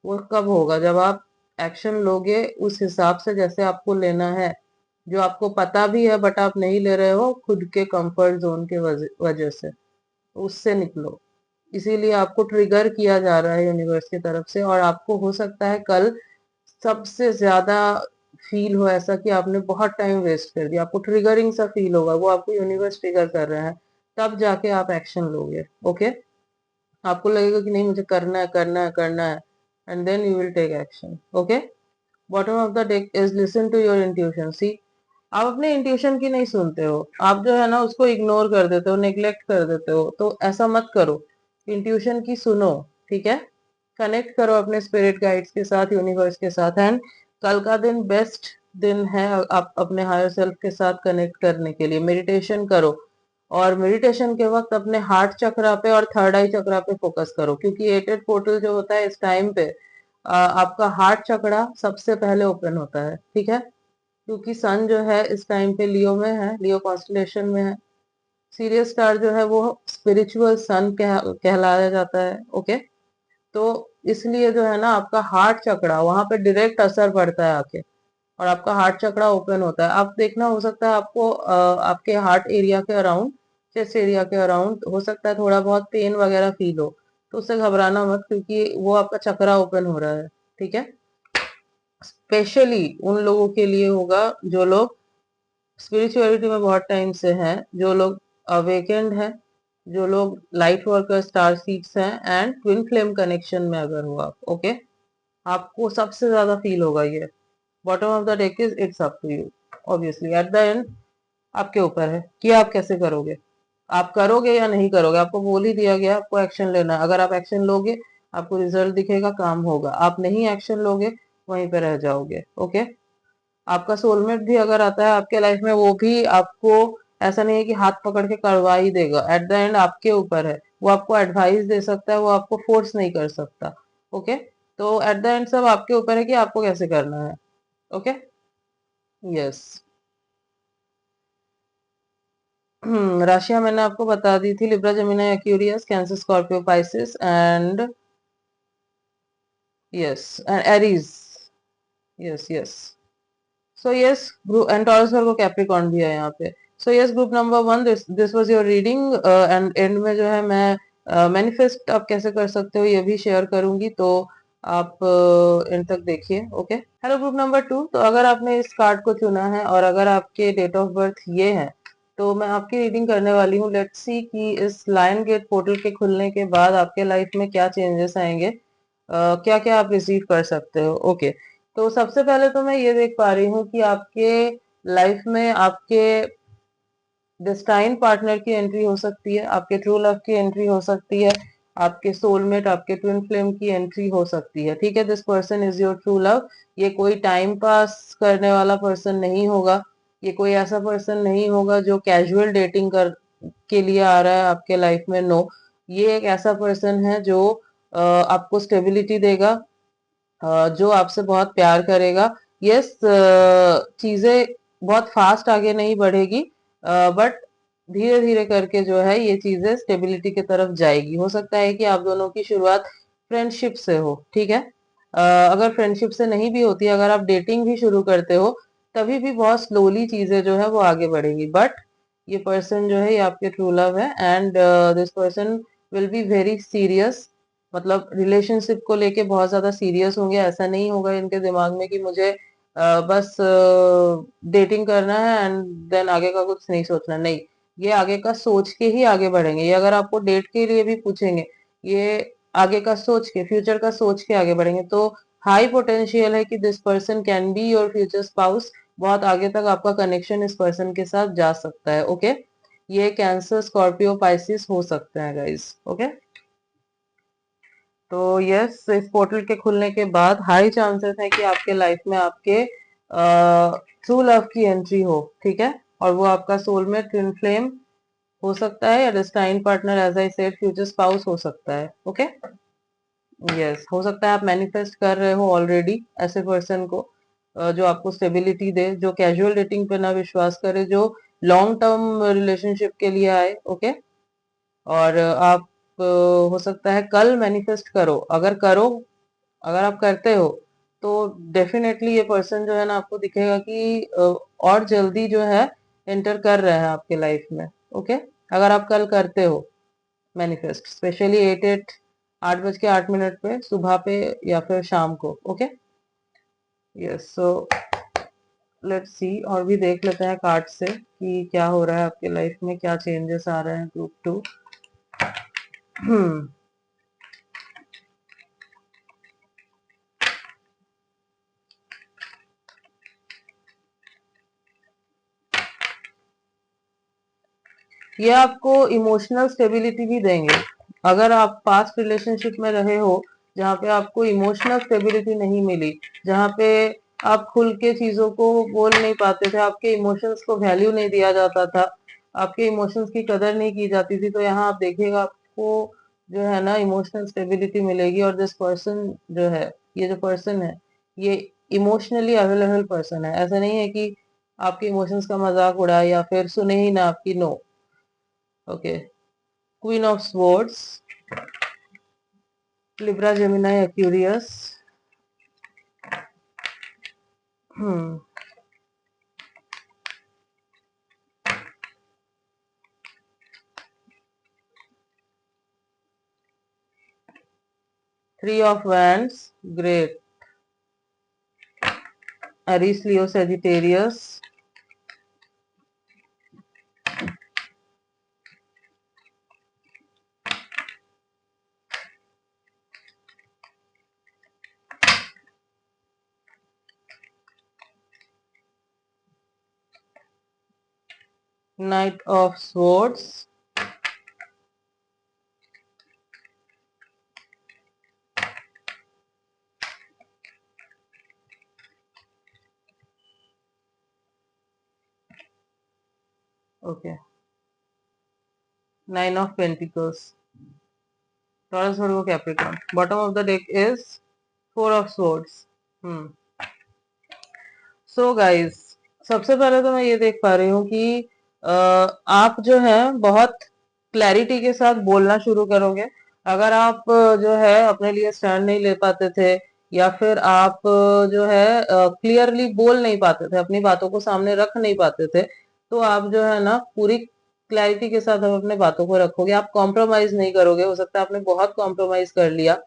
वो कब होगा, जब आप एक्शन लोगे उस हिसाब से जैसे आपको लेना है, जो आपको पता भी है बट आप नहीं ले रहे हो खुद के कंफर्ट जोन के वजह से, उससे निकलो। इसीलिए आपको ट्रिगर किया जा रहा है यूनिवर्स की तरफ से, और आपको हो सकता है कल सबसे ज्यादा फील हो ऐसा कि आपने बहुत टाइम वेस्ट कर दिया, आपको ट्रिगरिंग सा फील होगा, वो आपको यूनिवर्स ट्रिगर कर रहा है, तब जाके आप एक्शन लोगे। ओके, आपको लगेगा कि नहीं मुझे करना है करना है करना है, and then you will take action. Okay, bottom of the deck is listen to your intuition. See, आप अपने इंट्यूशन की नहीं सुनते हो, आप जो है ना उसको इग्नोर कर देते हो, नेग्लेक्ट कर देते हो, तो ऐसा मत करो। इंट्यूशन की सुनो, ठीक है? कनेक्ट करो अपने स्पिरिट गाइड्स के साथ, यूनिवर्स के साथ, एंड कल का दिन बेस्ट दिन है आप अपने हायर सेल्फ के साथ कनेक्ट करने के लिए। मेडिटेशन करो, और मेडिटेशन के वक्त अपने हार्ट चक्रा पे और थर्ड आई चक्रा पे फोकस करो, क्योंकि एटेड पोर्टल जो होता है इस टाइम पे आपका हार्ट चक्रा सबसे पहले ओपन होता है, ठीक है? क्योंकि सन जो है इस टाइम पे लियो में है, लियो कॉन्स्टलेशन में है। सीरियस स्टार जो है वो स्पिरिचुअल सन कहलाया जाता है। ओके, तो इसलिए जो है ना आपका हार्ट चक्रा वहां पे डायरेक्ट असर पड़ता है आके, और आपका हार्ट चक्रा ओपन होता है। आप देखना, हो सकता है आपको आपके हार्ट एरिया के अराउंड, चेस्ट एरिया के अराउंड हो सकता है थोड़ा बहुत पेन वगैरह फील हो, तो उससे घबराना मत, क्योंकि वो आपका चक्रा ओपन हो रहा है, ठीक है? स्पेशली उन लोगों के लिए होगा जो लोग स्पिरिचुअलिटी में बहुत टाइम से हैं, जो लोग अवेकेंड हैं, जो लोग लाइट वर्कर स्टार सीड्स हैं, एंड ट्विन फ्लेम कनेक्शन में अगर हो आप। ओके, आपको सबसे ज्यादा फील होगा ये। Bottom of the deck is it's up to you, obviously at the end आपके ऊपर है कि आप कैसे करोगे। आप करोगे या नहीं करोगे, आपको बोल ही दिया गया आपको एक्शन लेना है। अगर आप एक्शन लोगे आपको रिजल्ट दिखेगा, काम होगा। आप नहीं एक्शन लोगे वहीं पे रह जाओगे। ओके, आपका सोलमेट भी अगर आता है आपके लाइफ में, वो भी आपको ऐसा नहीं है कि हाथ पकड़ के करवा ही देगा, एट द एंड आपके ऊपर है। वो आपको एडवाइस दे सकता है, वो आपको फोर्स नहीं कर सकता। ओके, तो एट द एंड सब आपके ऊपर है कि आपको कैसे करना है। Okay, yes. राशियां मैंने आपको बता दी थी, Libra, Gemini, Aquarius, cancer, Scorpio, Pisces and yes and Aries. Yes yes, so yes group, and taurus Virgo Capricorn भी है यहाँ पे। So yes group number 1, this was your reading, and and में जो है मैं मैनिफेस्ट आप कैसे कर सकते हो ये भी शेयर करूंगी, तो आप एंड तक देखिए। ओके, हेलो ग्रुप नंबर 2, तो अगर आपने इस कार्ड को चुना है और अगर आपके डेट ऑफ बर्थ ये है, तो मैं आपकी रीडिंग करने वाली हूँ। लेट्स सी कि इस लायन गेट पोर्टल के खुलने के बाद आपके लाइफ में क्या चेंजेस आएंगे, क्या क्या आप रिसीव कर सकते हो। ओके, तो सबसे पहले तो मैं ये देख पा रही हूँ कि आपके लाइफ में आपके डेस्टाइन पार्टनर की एंट्री हो सकती है, आपके ट्रू लव की एंट्री हो सकती है, आपके सोलमेट, आपके ट्विन फ्लेम की एंट्री हो सकती है, ठीक है? This person is your true love. ये कोई टाइम पास करने वाला पर्सन नहीं होगा, ये कोई ऐसा पर्सन नहीं होगा जो कैजुअल डेटिंग कर के लिए आ रहा है आपके लाइफ में। नो, ये एक ऐसा पर्सन है जो आपको स्टेबिलिटी देगा, जो आपसे बहुत प्यार करेगा। यस, चीजें बहुत फास्ट आगे नहीं बढ़ेगी, बट धीरे धीरे करके जो है ये चीजें स्टेबिलिटी की तरफ जाएगी। हो सकता है कि आप दोनों की शुरुआत फ्रेंडशिप से हो, ठीक है? अगर फ्रेंडशिप से नहीं भी होती, अगर आप डेटिंग भी शुरू करते हो, तभी भी बहुत स्लोली चीजें जो है वो आगे बढ़ेंगी, बट ये पर्सन जो है ये आपके ट्रू लव है, and this person will be very serious, मतलब रिलेशनशिप को लेके बहुत ज्यादा सीरियस होंगे। ऐसा नहीं होगा इनके दिमाग में कि मुझे बस डेटिंग करना है एंड देन आगे का कुछ नहीं सोचना। नहीं, ये आगे का सोच के ही आगे बढ़ेंगे। ये अगर आपको डेट के लिए भी पूछेंगे, ये आगे का सोच के, फ्यूचर का सोच के आगे बढ़ेंगे। तो हाई पोटेंशियल है कि this person can be your future spouse. बहुत आगे तक आपका कनेक्शन इस पर्सन के साथ जा सकता है। ओके, ये कैंसर, स्कॉर्पियो, पाइसिस हो सकते हैं गाइस। ओके, तो यस, इस पोर्टल के खुलने के बाद हाई चांसेस है कि आपके लाइफ में आपके ट्रू लव की एंट्री हो। ठीक है, और वो आपका सोलमेट, ट्विन फ्लेम हो सकता है, या destine partner, as I said future spouse हो सकता है। ओके, यस, हो सकता है आप मैनिफेस्ट कर रहे हो ऑलरेडी ऐसे पर्सन को, जो आपको स्टेबिलिटी दे, जो कैजुअल डेटिंग पे ना विश्वास करे, जो लॉन्ग टर्म रिलेशनशिप के लिए आए। ओके, और आप हो सकता है कल मैनिफेस्ट करो। अगर आप करते हो तो डेफिनेटली ये पर्सन जो है ना, आपको दिखेगा कि और जल्दी जो है एंटर कर रहे हैं आपके लाइफ में। ओके, अगर आप कल करते हो मैनिफेस्ट, स्पेशली 8 बज के 8 मिनट पे सुबह पे या फिर शाम को। Okay, yes, so let's see, और भी देख लेते हैं कार्ड से कि क्या हो रहा है आपके लाइफ में, क्या चेंजेस आ रहे हैं ग्रुप 2। हम्म, ये आपको इमोशनल स्टेबिलिटी भी देंगे। अगर आप पास्ट रिलेशनशिप में रहे हो जहाँ पे आपको इमोशनल स्टेबिलिटी नहीं मिली, जहाँ पे आप खुल के चीजों को बोल नहीं पाते थे, आपके इमोशंस को वैल्यू नहीं दिया जाता था, आपके इमोशंस की कदर नहीं की जाती थी, तो यहाँ आप देखिएगा आपको जो है ना इमोशनल स्टेबिलिटी मिलेगी। और दिस पर्सन जो है, ये जो पर्सन है, ये इमोशनली अवेलेबल पर्सन है। ऐसा नहीं है कि आपके इमोशंस का मजाक उड़ाए या फिर सुने ही ना आपकी। No. Okay, queen of swords, Libra, Gemini, Aquarius, hmm, 3 of wands, great, Aries, Leo, Sagittarius, knight of swords, okay, 9 of pentacles, Taurus, Virgo, Capricorn. Bottom of the deck is 4 of swords. Hmm, so guys, सबसे पहले तो मैं ये देख पा रही हूँ कि आप जो है बहुत क्लैरिटी के साथ बोलना शुरू करोगे। अगर आप जो है अपने लिए स्टैंड नहीं ले पाते थे, या फिर आप जो है क्लियरली बोल नहीं पाते थे, अपनी बातों को सामने रख नहीं पाते थे, तो आप जो है ना पूरी क्लैरिटी के साथ अब अपने बातों को रखोगे। आप कॉम्प्रोमाइज नहीं करोगे। हो सकता है आपने बहुत कॉम्प्रोमाइज कर लिया,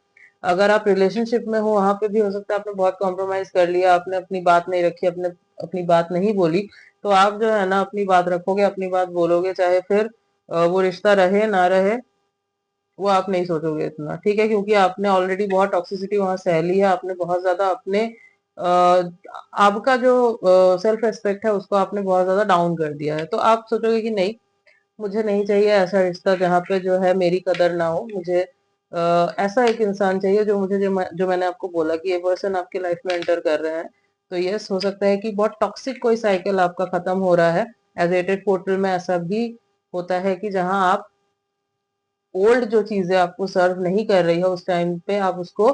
अगर आप रिलेशनशिप में हो वहां पे भी हो सकता है आपने बहुत कॉम्प्रोमाइज कर लिया, आपने अपनी बात नहीं रखी, अपने अपनी बात नहीं बोली। तो आप जो है ना अपनी बात रखोगे, अपनी बात बोलोगे, चाहे फिर वो रिश्ता रहे ना रहे, वो आप नहीं सोचोगे इतना। ठीक है, क्योंकि आपने ऑलरेडी बहुत टॉक्सिसिटी वहां सह ली है। आपने बहुत ज्यादा अपने आपका जो सेल्फ रेस्पेक्ट है उसको आपने बहुत ज्यादा डाउन कर दिया है। तो आप सोचोगे कि नहीं, मुझे नहीं चाहिए ऐसा रिश्ता जहाँ पे जो है मेरी कदर ना हो। मुझे ऐसा एक इंसान चाहिए जो मुझे, जो मैंने आपको बोला कि ये पर्सन आपकी लाइफ में एंटर कर रहे हैं। तो यस, हो सकता है कि बहुत टॉक्सिक कोई साइकिल आपका खत्म हो रहा है। एजेटेड पोर्टल में ऐसा भी होता है कि जहां आप ओल्ड जो चीजें आपको सर्व नहीं कर रही है उस टाइम पे आप उसको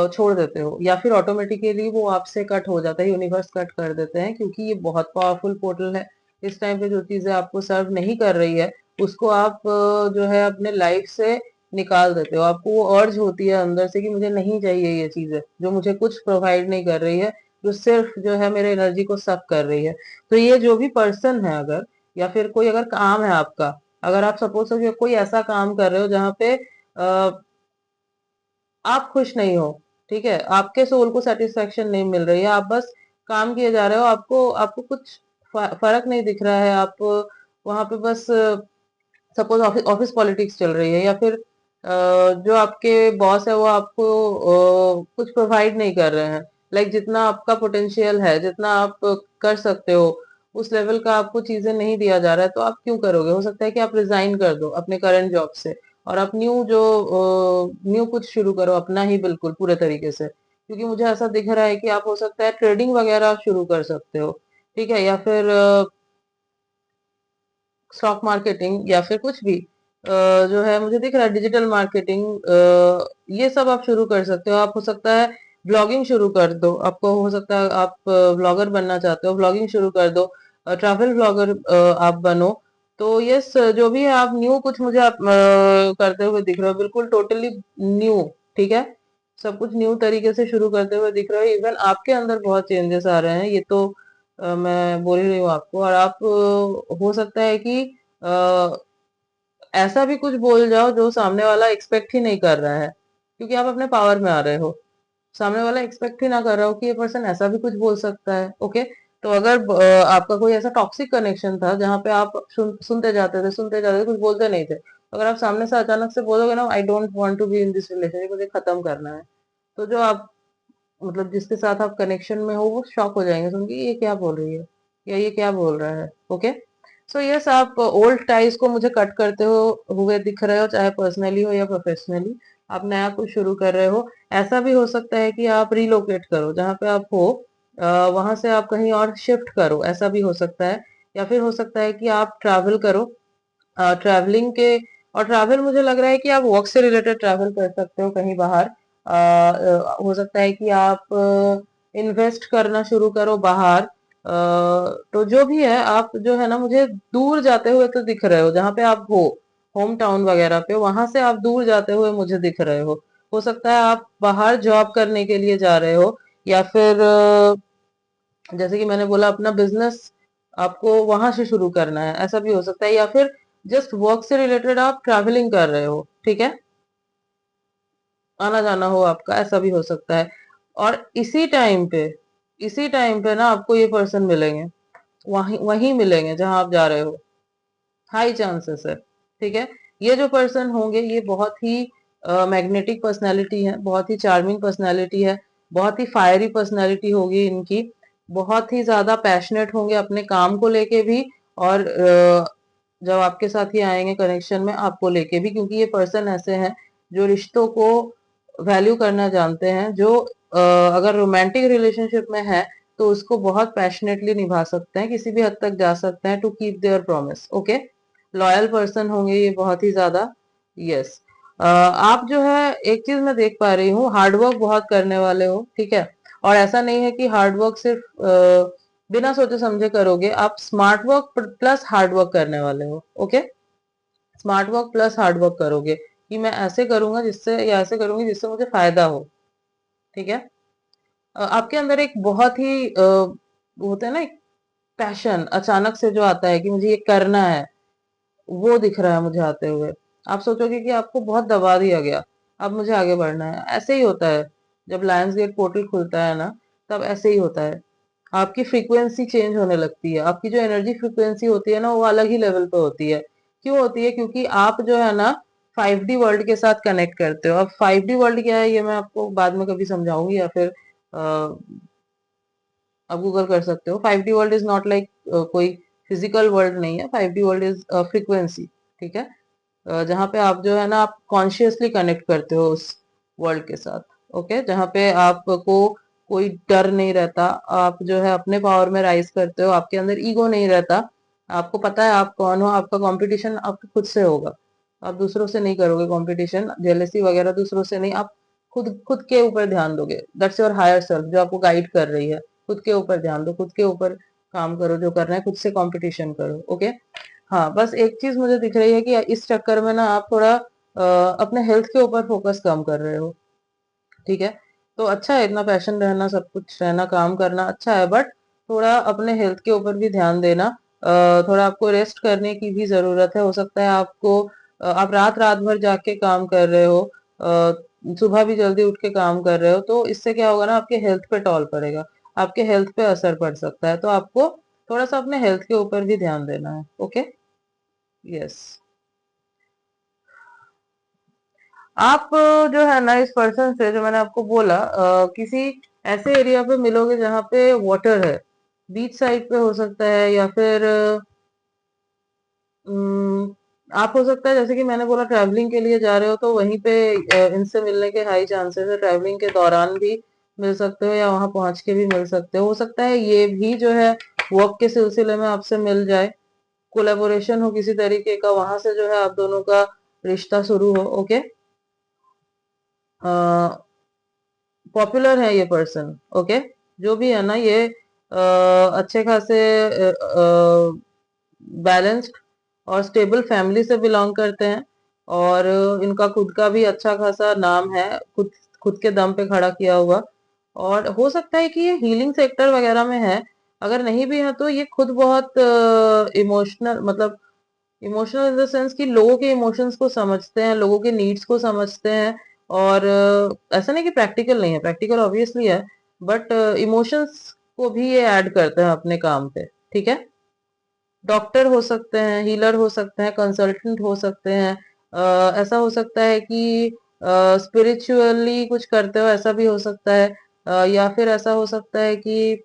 छोड़ देते हो, या फिर ऑटोमेटिकली वो आपसे कट हो जाता है, यूनिवर्स कट कर देते हैं, क्योंकि ये बहुत पावरफुल पोर्टल है। इस टाइम पे जो चीजें आपको सर्व नहीं कर रही है उसको आप जो है अपने लाइफ से निकाल देते हो। आपको वो अर्ज होती है अंदर से कि मुझे नहीं चाहिए ये चीजें जो मुझे कुछ प्रोवाइड नहीं कर रही है, जो सिर्फ जो है मेरे एनर्जी को सक कर रही है। तो ये जो भी पर्सन है, अगर या फिर कोई अगर काम है आपका, अगर आप सपोज करिए कोई ऐसा काम कर रहे हो जहाँ पे आप खुश नहीं हो, ठीक है, आपके सोल को सेटिस्फेक्शन नहीं मिल रही है, आप बस काम किए जा रहे हो, आपको आपको कुछ फर्क नहीं दिख रहा है, आप वहां पे बस सपोज ऑफिस ऑफिस पॉलिटिक्स चल रही है, या फिर जो आपके बॉस है वो आपको कुछ प्रोवाइड नहीं कर रहे हैं, लाइक जितना आपका पोटेंशियल है, जितना आप कर सकते हो, उस लेवल का आपको चीजें नहीं दिया जा रहा है, तो आप क्यों करोगे? हो सकता है कि आप रिजाइन कर दो अपने करंट जॉब से, और आप न्यू कुछ शुरू करो अपना ही, बिल्कुल पूरे तरीके से, क्योंकि मुझे ऐसा दिख रहा है कि आप हो सकता है ट्रेडिंग वगैरह शुरू कर सकते हो, ठीक है, या फिर स्टॉक मार्केटिंग, या फिर कुछ भी जो है मुझे दिख रहा है डिजिटल मार्केटिंग, ये सब आप शुरू कर सकते हो। आप हो सकता है ब्लॉगिंग शुरू कर दो, आपको हो सकता है आप ब्लॉगर बनना चाहते हो, ब्लॉगिंग शुरू कर दो, ट्रैवल ब्लॉगर आप बनो। तो यस, जो भी है आप न्यू कुछ मुझे आप करते हुए दिख रहे हो, बिल्कुल टोटली न्यू, ठीक है, सब कुछ न्यू तरीके से शुरू करते हुए दिख रहे हो, इवन आपके अंदर बहुत चेंजेस आ रहे हैं, ये तो मैं बोल ही रही हूँ आपको। और आप हो सकता है कि अ, ऐसा भी कुछ बोल जाओ जो सामने वाला एक्सपेक्ट ही नहीं कर रहा है, क्योंकि आप अपने पावर में आ रहे हो, सामने वाला एक्सपेक्ट ही ना कर रहा हो कि ये पर्सन ऐसा भी कुछ बोल सकता है। ओके, तो अगर आपका कोई ऐसा टॉक्सिक कनेक्शन था जहां पे आप सुनते जाते थे, कुछ बोलते नहीं थे, अगर आप सामने से अचानक से बोलोगे ना, I don't want to be in this relationship, मुझे खत्म करना है, तो जो आप मतलब जिसके साथ आप कनेक्शन में हो वो शॉक हो जाएंगे सुन के, ये क्या बोल रही है, या ये क्या बोल रहा है। ओके, सो यस, आप ओल्ड टाइज को मुझे कट करते हो हुए दिख रहे हो, चाहे पर्सनली हो या प्रोफेशनली, आप नया कुछ शुरू कर रहे हो। ऐसा भी हो सकता है कि आप रिलोकेट करो, जहां पे आप हो वहां से आप कहीं और शिफ्ट करो, ऐसा भी हो सकता है। या फिर हो सकता है कि आप ट्रैवल करो, ट्रैवलिंग के, और ट्रैवल मुझे लग रहा है कि आप वर्क से रिलेटेड ट्रैवल कर सकते हो कहीं बाहर। हो सकता है कि आप इन्वेस्ट करना शुरू करो बाहर। तो जो भी है, आप जो है ना मुझे दूर जाते हुए तो दिख रहे हो, जहां पे आप हो होम टाउन वगैरह पे, वहां से आप दूर जाते हुए मुझे दिख रहे हो सकता है आप बाहर जॉब करने के लिए जा रहे हो, या फिर जैसे कि मैंने बोला अपना बिजनेस आपको वहां से शुरू करना है, ऐसा भी हो सकता है। या फिर जस्ट वर्क से रिलेटेड आप ट्रैवलिंग कर रहे हो, ठीक है, आना जाना हो आपका, ऐसा भी हो सकता है। और इसी टाइम पे ना आपको ये पर्सन मिलेंगे, वहीं वहीं मिलेंगे जहां आप जा रहे हो, हाई चांसेस है, ठीक है। ये जो पर्सन होंगे ये बहुत ही मैग्नेटिक पर्सनैलिटी है, बहुत ही चार्मिंग पर्सनैलिटी है, बहुत ही फायरी पर्सनैलिटी होगी इनकी, बहुत ही ज्यादा पैशनेट होंगे अपने काम को लेके भी, और जब आपके साथ ही आएंगे कनेक्शन में आपको लेके भी, क्योंकि ये पर्सन ऐसे हैं जो रिश्तों को वैल्यू करना जानते हैं, जो अगर रोमांटिक रिलेशनशिप में है तो उसको बहुत पैशनेटली निभा सकते हैं, किसी भी हद तक जा सकते हैं to keep their promise. Okay, loyal person होंगे ये बहुत ही ज्यादा। यस, आप जो है एक चीज मैं देख पा रही हूँ, हार्डवर्क बहुत करने वाले हो, ठीक है, और ऐसा नहीं है कि हार्डवर्क सिर्फ बिना सोचे समझे करोगे, आप smart work plus hard work करने वाले हो। Okay, smart work plus hard work करोगे कि मैं ऐसे करूंगा जिससे, या ऐसे करूंगी जिससे मुझे फायदा हो, ठीक है। आपके अंदर एक बहुत ही होता है ना एक पैशन अचानक से जो आता है कि मुझे ये करना है, वो दिख रहा है मुझे आते हुए। आप सोचोगे कि आपको बहुत दबा दिया गया, अब मुझे आगे बढ़ना है, ऐसे ही होता है जब लायंस गेट पोर्टल खुलता है ना, तब ऐसे ही होता है, आपकी फ्रीक्वेंसी चेंज होने लगती है, आपकी जो एनर्जी फ्रीक्वेंसी होती है ना वो अलग ही लेवल पे होती है। क्यों होती है? क्योंकि आप जो है ना 5D वर्ल्ड के साथ कनेक्ट करते हो। अब 5D वर्ल्ड क्या है ये मैं आपको बाद में कभी समझाऊंगी, या फिर आप गूगल कर सकते हो। 5D world is not like कोई फिजिकल वर्ल्ड नहीं है, 5D वर्ल्ड इज फ्रीक्वेंसी, ठीक है, जहाँ पे आप जो है ना आप कॉन्शियसली कनेक्ट करते हो उस वर्ल्ड के साथ। ओके, जहाँ पे आपको कोई डर नहीं रहता, आप जो है अपने पावर में राइज करते हो, आपके अंदर ईगो नहीं रहता, आपको पता है आप कौन हो, आपका कंपटीशन आपके खुद से होगा, आप दूसरों से नहीं करोगे कंपटीशन, जेलेसी वगैरह दूसरों से नहीं, आप खुद खुद के ऊपर ध्यान दोगे, दैट्स योर हायर सेल्फ जो आपको गाइड कर रही है। खुद के ऊपर ध्यान दो, खुद के ऊपर काम करो, जो करना है खुद से कंपटीशन करो। ओके, हाँ, बस एक चीज मुझे दिख रही है कि इस चक्कर में ना आप थोड़ा अपने हेल्थ के ऊपर फोकस कम कर रहे हो, ठीक है। तो अच्छा है, इतना पैशन रहना, सब कुछ रहना, काम करना अच्छा है, बट थोड़ा अपने हेल्थ के ऊपर भी ध्यान देना। थोड़ा आपको रेस्ट करने की भी जरूरत है। हो सकता है आपको आप रात रात भर जाग के काम कर रहे हो, सुबह भी जल्दी उठ के काम कर रहे हो, तो इससे क्या होगा ना, आपके हेल्थ पे टॉल पड़ेगा, आपके हेल्थ पे असर पड़ सकता है। तो आपको थोड़ा सा अपने हेल्थ के ऊपर भी ध्यान देना है। Okay, yes. आप जो है ना, इस पर्सन से जो मैंने आपको बोला, किसी ऐसे एरिया पे मिलोगे जहाँ पे वाटर है, बीच साइड पे हो सकता है, या फिर आप हो सकता है जैसे कि मैंने बोला ट्रैवलिंग के लिए जा रहे हो, तो वहीं पे इनसे मिलने के हाई चांसेस है। ट्रैवलिंग के दौरान भी मिल सकते हो, या वहां पहुंच के भी मिल सकते हो सकता है ये भी जो है वर्क के सिलसिले में आपसे मिल जाए, कोलेबोरेशन हो किसी तरीके का, वहां से जो है आप दोनों का रिश्ता शुरू हो। ओके, पॉपुलर है ये पर्सन। ओके, जो भी है ना, ये अच्छे खासे बैलेंस्ड और स्टेबल फैमिली से बिलोंग करते हैं, और इनका खुद का भी अच्छा खासा नाम है, खुद खुद के दम पे खड़ा किया हुआ। और हो सकता है कि ये हीलिंग सेक्टर वगैरह में है, अगर नहीं भी है तो ये खुद बहुत इमोशनल, मतलब इमोशनल इन द सेंस कि लोगों के इमोशंस को समझते हैं, लोगों के नीड्स को समझते हैं। और ऐसा नहीं कि प्रैक्टिकल नहीं है, प्रैक्टिकल ऑब्वियसली है, बट इमोशंस को भी ये ऐड करते हैं अपने काम पे। ठीक है, डॉक्टर हो सकते हैं, हीलर हो सकते हैं, कंसल्टेंट हो सकते हैं, ऐसा हो सकता है कि स्पिरिचुअली कुछ करते हो, ऐसा भी हो सकता है, या फिर ऐसा हो सकता है कि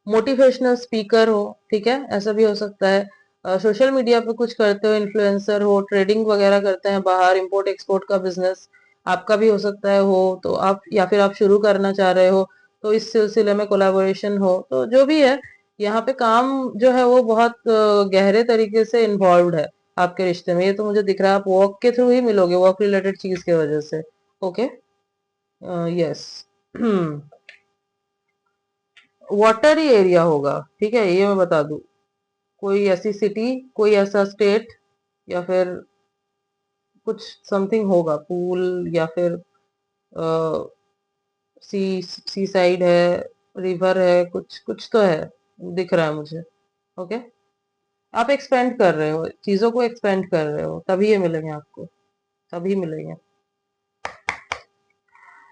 मोटिवेशनल स्पीकर हो। ठीक है, ऐसा भी हो सकता है। सोशल मीडिया पे कुछ करते हो, इन्फ्लुएंसर हो, ट्रेडिंग वगैरह करते हैं, बाहर इंपोर्ट एक्सपोर्ट का बिजनेस आपका भी हो सकता है हो, तो आप, या फिर आप शुरू करना चाह रहे हो, तो इस सिलसिले में कोलैबोरेशन हो, तो जो भी है, यहाँ पे काम जो है वो बहुत गहरे तरीके से इन्वॉल्व है आपके रिश्ते में। ये तो मुझे दिख रहा है, आप वर्क के थ्रू ही मिलोगे, वर्क रिलेटेड चीज की वजह से। Okay, yes. वाटरी एरिया होगा, ठीक है, ये मैं बता दूं। कोई ऐसी सिटी, कोई ऐसा स्टेट, या फिर कुछ समथिंग होगा, पूल, या फिर सी साइड है, रिवर है, कुछ कुछ तो है, दिख रहा है मुझे। ओके, आप एक्सपेंड कर रहे हो, चीजों को एक्सपेंड कर रहे हो, तभी ये मिलेंगे आपको, तभी मिलेंगे।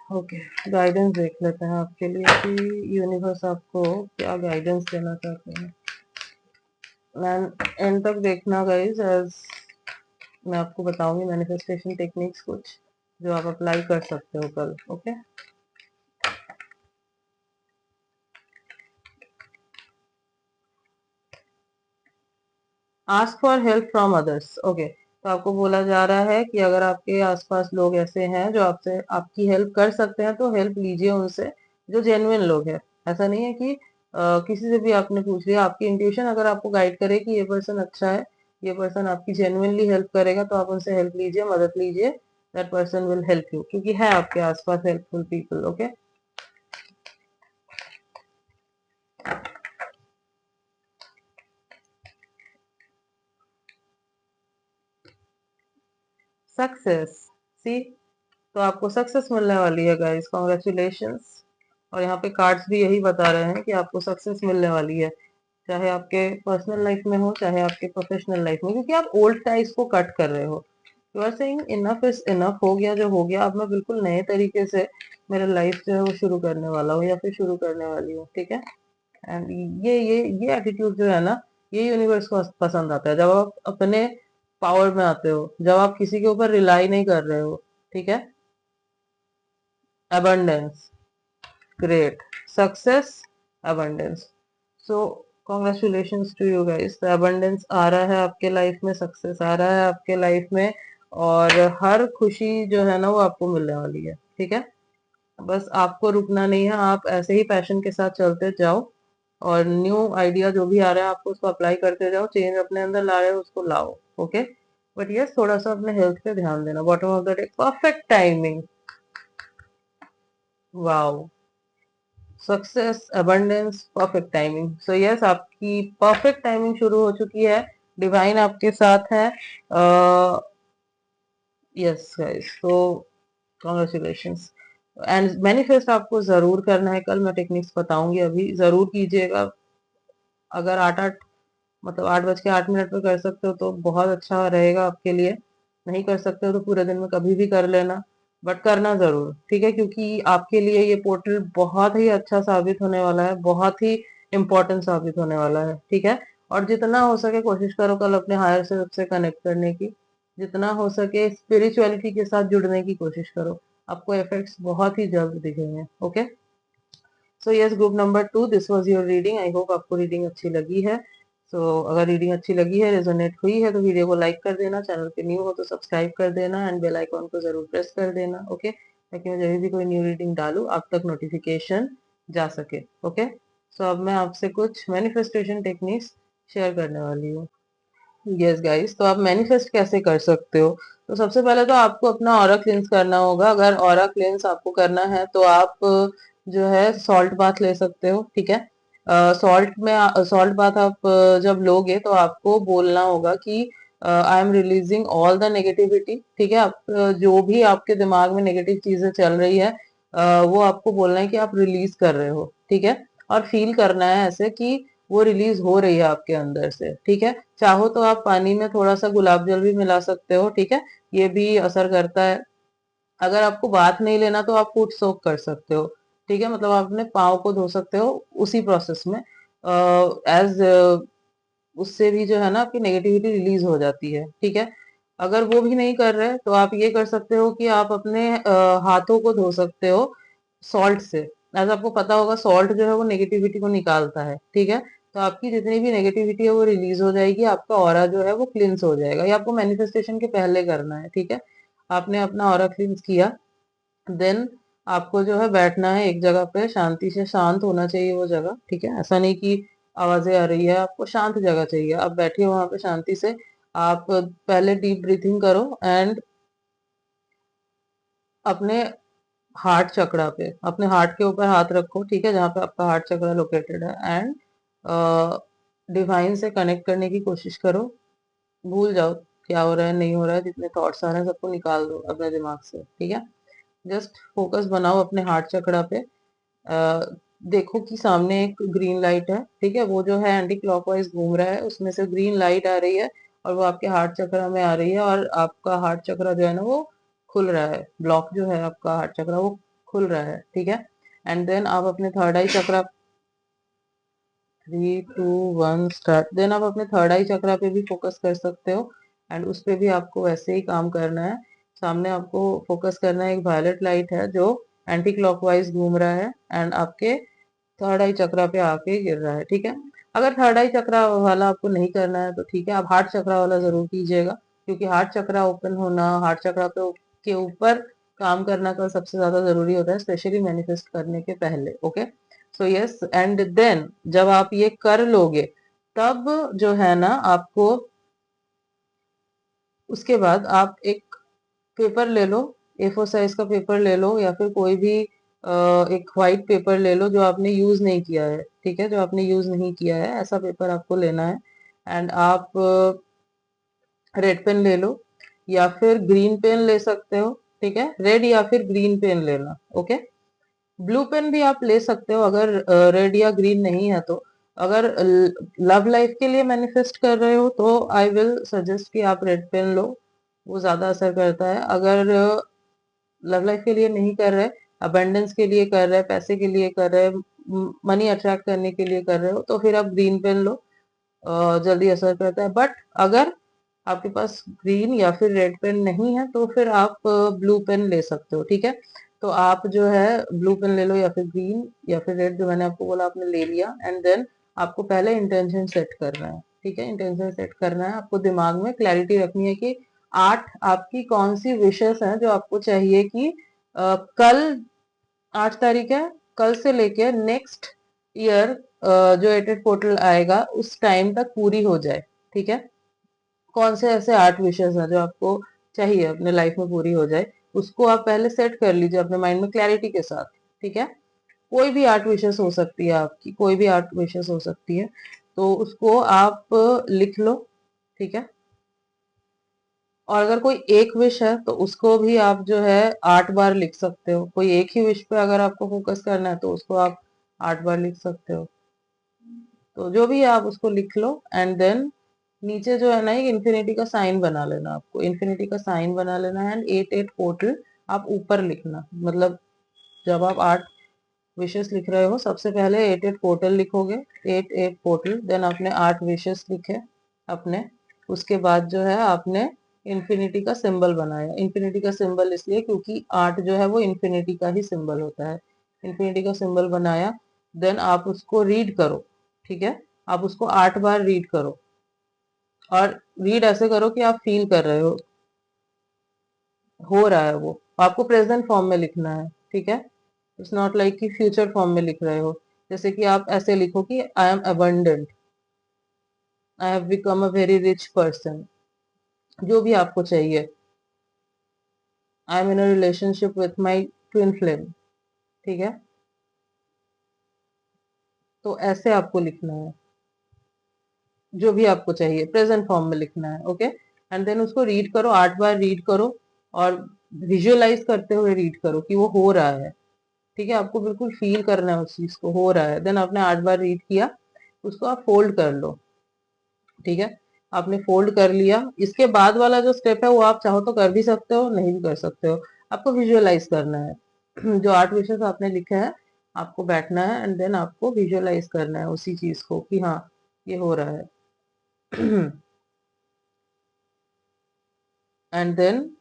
ओके, गाइडेंस देख लेते हैं आपके लिए कि यूनिवर्स आपको क्या गाइडेंस देना चाहते हैं। एंड तक देखना गाइस, एज मैं आपको बताऊंगी मैनिफेस्टेशन टेक्निक्स कुछ जो आप अप्लाई कर सकते हो कल। Okay, ask for help from others. Okay, तो आपको बोला जा रहा है कि अगर आपके आसपास लोग ऐसे हैं जो आपसे आपकी हेल्प कर सकते हैं, तो हेल्प लीजिए उनसे, जो जेन्युइन लोग हैं। ऐसा नहीं है कि किसी से भी आपने पूछ लिया, आपकी इंट्यूशन अगर आपको गाइड करे कि ये पर्सन अच्छा है, ये पर्सन आपकी जेन्युइनली हेल्प करेगा, तो आप उनसे हेल्प लीजिए, मदद लीजिए। That person will help you, क्योंकि है आपके आसपास हेल्पफुल पीपल। ओके, सक्सेस, सी, तो आपको सक्सेस मिलने वाली है गाइस, कॉन्ग्रेचुलेशंस। और यहाँ पे कार्ड्स भी यही बता रहे हैं कि आपको सक्सेस मिलने वाली है, चाहे आपके पर्सनल लाइफ में हो, चाहे आपके प्रोफेशनल लाइफ में, क्योंकि आप ओल्ड टाइज को कट कर रहे हो। You are saying enough is enough, हो गया जो हो गया, अब मैं बिल्कुल नए तरीके से मेरा लाइफ जो है वो शुरू करने वाला हूँ, या फिर शुरू करने वाली हूँ। ठीक है, एंड ये एटीट्यूड जो है ना, ये यूनिवर्स को पसंद आता है, जब आप अपने पावर में आते हो, जब आप किसी के ऊपर रिलाई नहीं कर रहे हो। ठीक है, abundance, great, success, abundance, so congratulations to you guys, the abundance आ रहा है आपके लाइफ में, सक्सेस आ रहा है आपके लाइफ में, और हर खुशी जो है ना वो आपको मिलने वाली है। ठीक है, बस आपको रुकना नहीं है, आप ऐसे ही पैशन के साथ चलते जाओ, और न्यू आइडिया जो भी आ रहा है आपको उसको अप्लाई करते जाओ, चेंज अपने अंदर ला रहे हो उसको लाओ। ओके, बट यस, थोड़ा सा अपने हेल्थ पे ध्यान देना। Bottom of the day, perfect timing, wow, success, abundance, perfect timing. So yes, आपकी परफेक्ट टाइमिंग शुरू हो चुकी है, डिवाइन आपके साथ है। यस गाइस, तो कॉन्ग्रेचुलेशंस, एंड मैनिफेस्ट आपको जरूर करना है कल, मैं टेक्निक्स बताऊंगी, अभी जरूर कीजिएगा। अगर 8 8 मतलब 8 बज के 8 मिनट पे कर सकते हो तो बहुत अच्छा रहेगा आपके लिए। नहीं कर सकते हो तो पूरे दिन में कभी भी कर लेना, बट करना जरूर, ठीक है, क्योंकि आपके लिए ये पोर्टल बहुत ही अच्छा साबित होने वाला है, बहुत ही इम्पोर्टेंट साबित होने वाला है, ठीक है। और जितना हो सके कोशिश करो कल अपने हायर सेल्फ से कनेक्ट करने की, जितना हो सके स्पिरिचुअलिटी के साथ जुड़ने की कोशिश करो, आपको इफेक्ट्स बहुत ही जल्द दिखेंगे। Okay, so yes, group number 2, this was your reading. I hope आपको रीडिंग अच्छी लगी है। अगर रीडिंग अच्छी लगी है, रेजोनेट हुई है, तो वीडियो को लाइक कर देना, चैनल पे न्यू हो तो सब्सक्राइब कर देना एंड बेल आइकॉन को जरूर प्रेस कर देना। ओके, ताकि मैं जब भी कोई न्यू रीडिंग डालूं आप तक नोटिफिकेशन जा सके। ओके, सो अब मैं आपसे कुछ मैनिफेस्टेशन टेक्निक्स शेयर करने वाली हूँ। यस गाइस, तो आप मैनिफेस्ट कैसे कर सकते हो? तो सबसे पहले तो आपको अपना ऑरा क्लींस करना होगा। अगर ऑरा क्लींस आपको करना है तो आप जो है सॉल्ट बाथ ले सकते हो, ठीक है। सॉल्ट बाथ आप जब लोगे तो आपको बोलना होगा कि I am releasing all the negativity, ठीक है। आप जो भी आपके दिमाग में नेगेटिव चीजें चल रही है वो आपको बोलना है कि आप रिलीज कर रहे हो, ठीक है। और फील करना है ऐसे कि वो रिलीज हो रही है आपके अंदर से, ठीक है। चाहो तो आप पानी में थोड़ा सा गुलाब जल भी मिला सकते हो, ठीक है, ये भी असर करता है। अगर आपको बाथ नहीं लेना तो आप फुट सोक कर सकते हो, ठीक है, मतलब आप अपने पाँव को धो सकते हो उसी प्रोसेस में। एज उससे भी जो है ना आपकी नेगेटिविटी रिलीज हो जाती है, ठीक है। अगर वो भी नहीं कर रहे तो आप ये कर सकते हो कि आप अपने हाथों को धो सकते हो सॉल्ट से। ऐसा आपको पता होगा सॉल्ट जो है वो नेगेटिविटी को निकालता है, ठीक है। तो आपकी जितनी भी नेगेटिविटी है वो रिलीज हो जाएगी, आपका ऑरा जो है वो क्लींस हो जाएगा। ये आपको मैनिफेस्टेशन के पहले करना है, ठीक है। आपने अपना ऑरा क्लींस किया, देन आपको जो है बैठना है एक जगह पे, शांति से, शांत होना चाहिए वो जगह, ठीक है। ऐसा नहीं कि आवाजें आ रही है, आपको शांत जगह चाहिए। आप बैठिए वहां पे शांति से। आप पहले डीप ब्रीथिंग करो एंड अपने हार्ट चक्रा पे, अपने हार्ट के ऊपर हाथ रखो, ठीक है, जहाँ पे आपका हार्ट चक्रा लोकेटेड है। एंड डिवाइन से कनेक्ट करने की कोशिश करो। भूल जाओ क्या हो रहा है नहीं हो रहा है, जितने थॉट्स आ रहे हैं सबको निकाल दो अपने दिमाग से, ठीक है। जस्ट फोकस बनाओ अपने हार्ट चक्रा पे। अ, देखो कि सामने एक ग्रीन लाइट है, ठीक है, वो जो है एंटी क्लॉकवाइज घूम रहा है, उसमें से ग्रीन लाइट आ रही है और वो आपके हार्ट चक्र में आ रही है और आपका हार्ट चक्र जो है ना वो खुल रहा है। ब्लॉक जो है आपका हार्ट चक्र वो खुल रहा है, ठीक है। एंड देन आप अपने थर्ड आई चक्र, 3 2 1 स्टार्ट। देन आप अपने थर्ड आई चक्रा पे भी फोकस कर सकते हो एंड उस पे भी आपको वैसे ही काम करना है। सामने आपको फोकस करना है, एक वायलेट लाइट है जो एंटी क्लॉकवाइज घूम रहा है एंड आपके थर्ड आई चक्रा पे आके गिर रहा है, ठीक है। अगर थर्ड आई चक्रा वाला आपको नहीं करना है तो ठीक है, आप हार्ट चक्रा वाला जरूर कीजिएगा, क्योंकि हार्ट चक्रा ओपन होना, हार्ट चक्रा पे के ऊपर काम करना का सबसे ज्यादा जरूरी होता है, स्पेशली मैनिफेस्ट करने के पहले। Okay, so yes, and then जब आप ये कर लोगे तब जो है ना आपको उसके बाद आप एक पेपर ले लो, A4 साइज का पेपर ले लो या फिर कोई भी एक व्हाइट पेपर ले लो जो आपने यूज नहीं किया है, ठीक है, जो आपने यूज नहीं किया है ऐसा पेपर आपको लेना है। एंड आप रेड पेन ले लो या फिर ग्रीन पेन ले सकते हो, ठीक है, रेड या फिर ग्रीन पेन लेना। ओके, ब्लू पेन भी आप ले सकते हो अगर रेड या ग्रीन नहीं है तो। अगर लव लाइफ के लिए मैनिफेस्ट कर रहे हो तो आई विल सजेस्ट कि आप रेड पेन लो, वो ज्यादा असर करता है। अगर लव लाइफ के लिए नहीं कर रहे, अबंडेंस के लिए कर रहे, पैसे के लिए कर रहे, मनी अट्रैक्ट करने के लिए कर रहे हो तो फिर आप ग्रीन पेन लो, जल्दी असर करता है। बट अगर आपके पास ग्रीन या फिर रेड पेन नहीं है तो फिर आप ब्लू पेन ले सकते हो, ठीक है। तो आप जो है ब्लू पेन ले लो या फिर ग्रीन या फिर रेड, जो मैंने आपको बोला आपने ले लिया। एंड देन आपको पहले इंटेंशन सेट करना है, ठीक है, इंटेंशन सेट करना है। आपको दिमाग में क्लैरिटी रखनी है कि 8 आपकी कौन सी विशेष है जो आपको चाहिए कि कल 8 तारीख है, कल से लेके नेक्स्ट ईयर जो एटेड पोर्टल आएगा उस टाइम तक पूरी हो जाए, ठीक है। कौन से ऐसे 8 विशेष हैं जो आपको चाहिए अपने लाइफ में पूरी हो जाए, उसको आप पहले सेट कर लीजिए अपने माइंड में क्लैरिटी के साथ, ठीक है। कोई भी 8 विशेष हो सकती है आपकी, कोई भी 8 विशेष हो सकती है, तो उसको आप लिख लो, ठीक है। और अगर कोई एक विश है तो उसको भी आप जो है 8 बार लिख सकते हो। कोई एक ही विश पे अगर आपको फोकस करना है तो उसको आप 8 बार लिख सकते हो। तो जो भी है आप उसको लिख लो एंड देन नीचे जो है ना, एक इन्फिनिटी का साइन बना लेना, आपको इन्फिनिटी का साइन बना लेना है, एंड 8 पोर्टल आप ऊपर लिखना। मतलब जब आप 8 विशेस लिख रहे हो, सबसे पहले 8 पोर्टल लिखोगे, 8 पोर्टल, देन आपने 8 विशेस लिखे अपने। उसके बाद जो है आपने इन्फिनिटी का सिंबल बनाया। इन्फिनिटी का सिंबल इसलिए क्योंकि 8 जो है वो इन्फिनिटी का ही सिंबल होता है। इन्फिनिटी का सिंबल बनाया, देन आप उसको रीड करो। ठीक है, आप उसको 8 बार रीड करो, और रीड ऐसे करो कि आप फील कर रहे हो रहा है वो। आपको प्रेजेंट फॉर्म में लिखना है, ठीक है। इट्स नॉट लाइक कि फ्यूचर फॉर्म में लिख रहे हो। जैसे कि आप ऐसे लिखो कि I am abundant, I have become a very rich person, जो भी आपको चाहिए। I am in a relationship with my twin flame, ठीक है। तो ऐसे आपको लिखना है, जो भी आपको चाहिए प्रेजेंट फॉर्म में लिखना है, ओके। एंड देन उसको रीड करो, 8 बार रीड करो, और विजुअलाइज करते हुए रीड करो कि वो हो रहा है। ठीक है, आपको बिल्कुल फील करना है उस चीज को, हो रहा है। देन आपने 8 बार रीड किया, उसको आप फोल्ड कर लो। ठीक है, आपने फोल्ड कर लिया। इसके बाद वाला जो स्टेप है वो आप चाहो तो कर भी सकते हो, नहीं भी कर सकते हो। आपको विजुअलाइज करना है जो 8 विशेष आपने लिखे हैं, आपको बैठना है, एंड देन आपको विजुअलाइज करना है उसी चीज को कि हाँ ये हो रहा है। एंड देन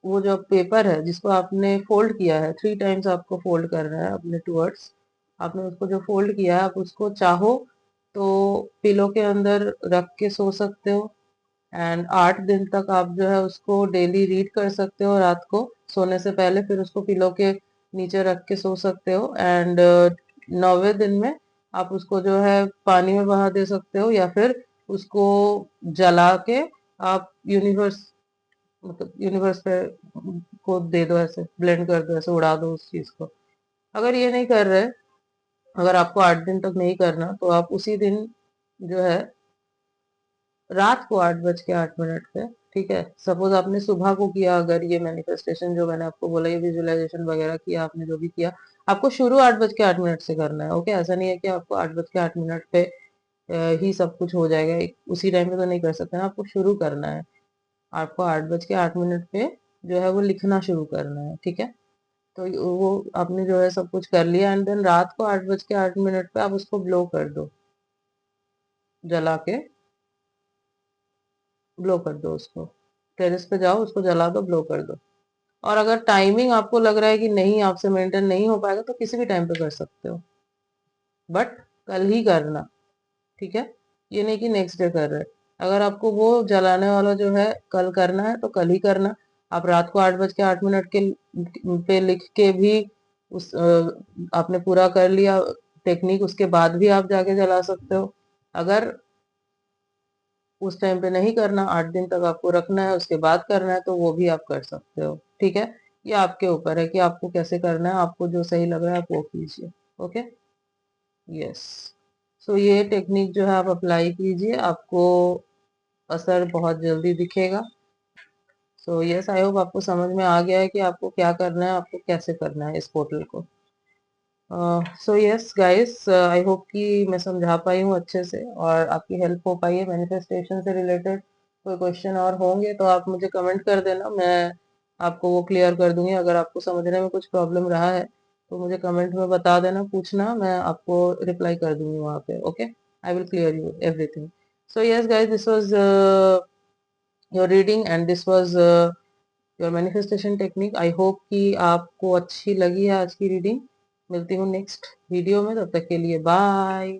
वो जो पेपर है जिसको आपने फोल्ड किया है, 3 टाइम्स आपको फोल्ड करना है अपने टूवर्ड्स। आपने उसको जो फोल्ड किया है, आप उसको चाहो तो पिलो के अंदर रख के सो सकते हो। एंड 8 दिन तक आप जो है उसको डेली रीड कर सकते हो, रात को सोने से पहले। फिर उसको पिलो के नीचे रख के सो सकते हो। एंड 9वें दिन में आप उसको जो है पानी में बहा दे सकते हो, या फिर उसको जला के आप यूनिवर्स, मतलब यूनिवर्स पे को दे दो, ऐसे ब्लेंड कर दो, ऐसे उड़ा दो उस चीज को। अगर ये नहीं कर रहे, अगर आपको 8 दिन तक नहीं करना, तो आप उसी दिन जो है रात को 8:08 पे, ठीक है। सपोज आपने सुबह को किया, अगर ये मैनिफेस्टेशन जो मैंने आपको बोला, ये विजुअलाइजेशन वगैरह किया आपने, जो भी किया, आपको शुरू 8:08 से करना है, ओके। ऐसा नहीं है कि आपको 8:08 पे ही सब कुछ हो जाएगा, उसी टाइम पे तो नहीं कर सकते ना, आपको शुरू करना है। आपको 8:08 पे जो है वो लिखना शुरू करना है, ठीक है। तो वो आपने जो है सब कुछ कर लिया, एंड देन रात को 8:08 पे आप उसको ब्लो कर दो, जला के ब्लो कर दो उसको। टेरेस पे जाओ, उसको जला दो, ब्लो कर दो। और अगर टाइमिंग आपको लग रहा है कि नहीं, आपसे मेंटेन नहीं हो पाएगा, तो किसी भी टाइम पे कर सकते हो, बट कल ही करना, ठीक है। ये नहीं कि नेक्स्ट डे कर रहे। अगर आपको वो जलाने वाला जो है कल करना है, तो कल ही करना। आप रात को 8:08 के पे लिख के भी उस आपने पूरा कर लिया टेक्निक, उसके बाद भी आप जाके जला सकते हो। अगर उस टाइम पे नहीं करना, 8 दिन तक आपको रखना है, उसके बाद करना है, तो वो भी आप कर सकते हो, ठीक है। ये आपके ऊपर है कि आपको कैसे करना है, आपको जो सही लग रहा है आप वो कीजिए, ओके। यस, सो ये टेक्निक जो है आप अप्लाई कीजिए, आपको असर बहुत जल्दी दिखेगा। सो यस, आई होप आपको समझ में आ गया है कि आपको क्या करना है, आपको कैसे करना है इस पोर्टल को। So yes guys, I hope कि मैं समझा पाई हूँ अच्छे से, और आपकी हेल्प हो पाई है। मैनिफेस्टेशन से रिलेटेड कोई क्वेश्चन और होंगे तो आप मुझे कमेंट कर देना, मैं आपको वो क्लियर कर दूंगी। अगर आपको समझने में कुछ प्रॉब्लम रहा है तो मुझे कमेंट में बता देना, पूछना, मैं आपको रिप्लाई कर दूंगी वहाँ पे, okay. I will clear you everything. So yes guys, this was your reading, and this was your manifestation technique. I hope कि आपको अच्छी लगी है आज की रीडिंग। मिलती हूँ नेक्स्ट वीडियो में, तब तक के लिए बाय।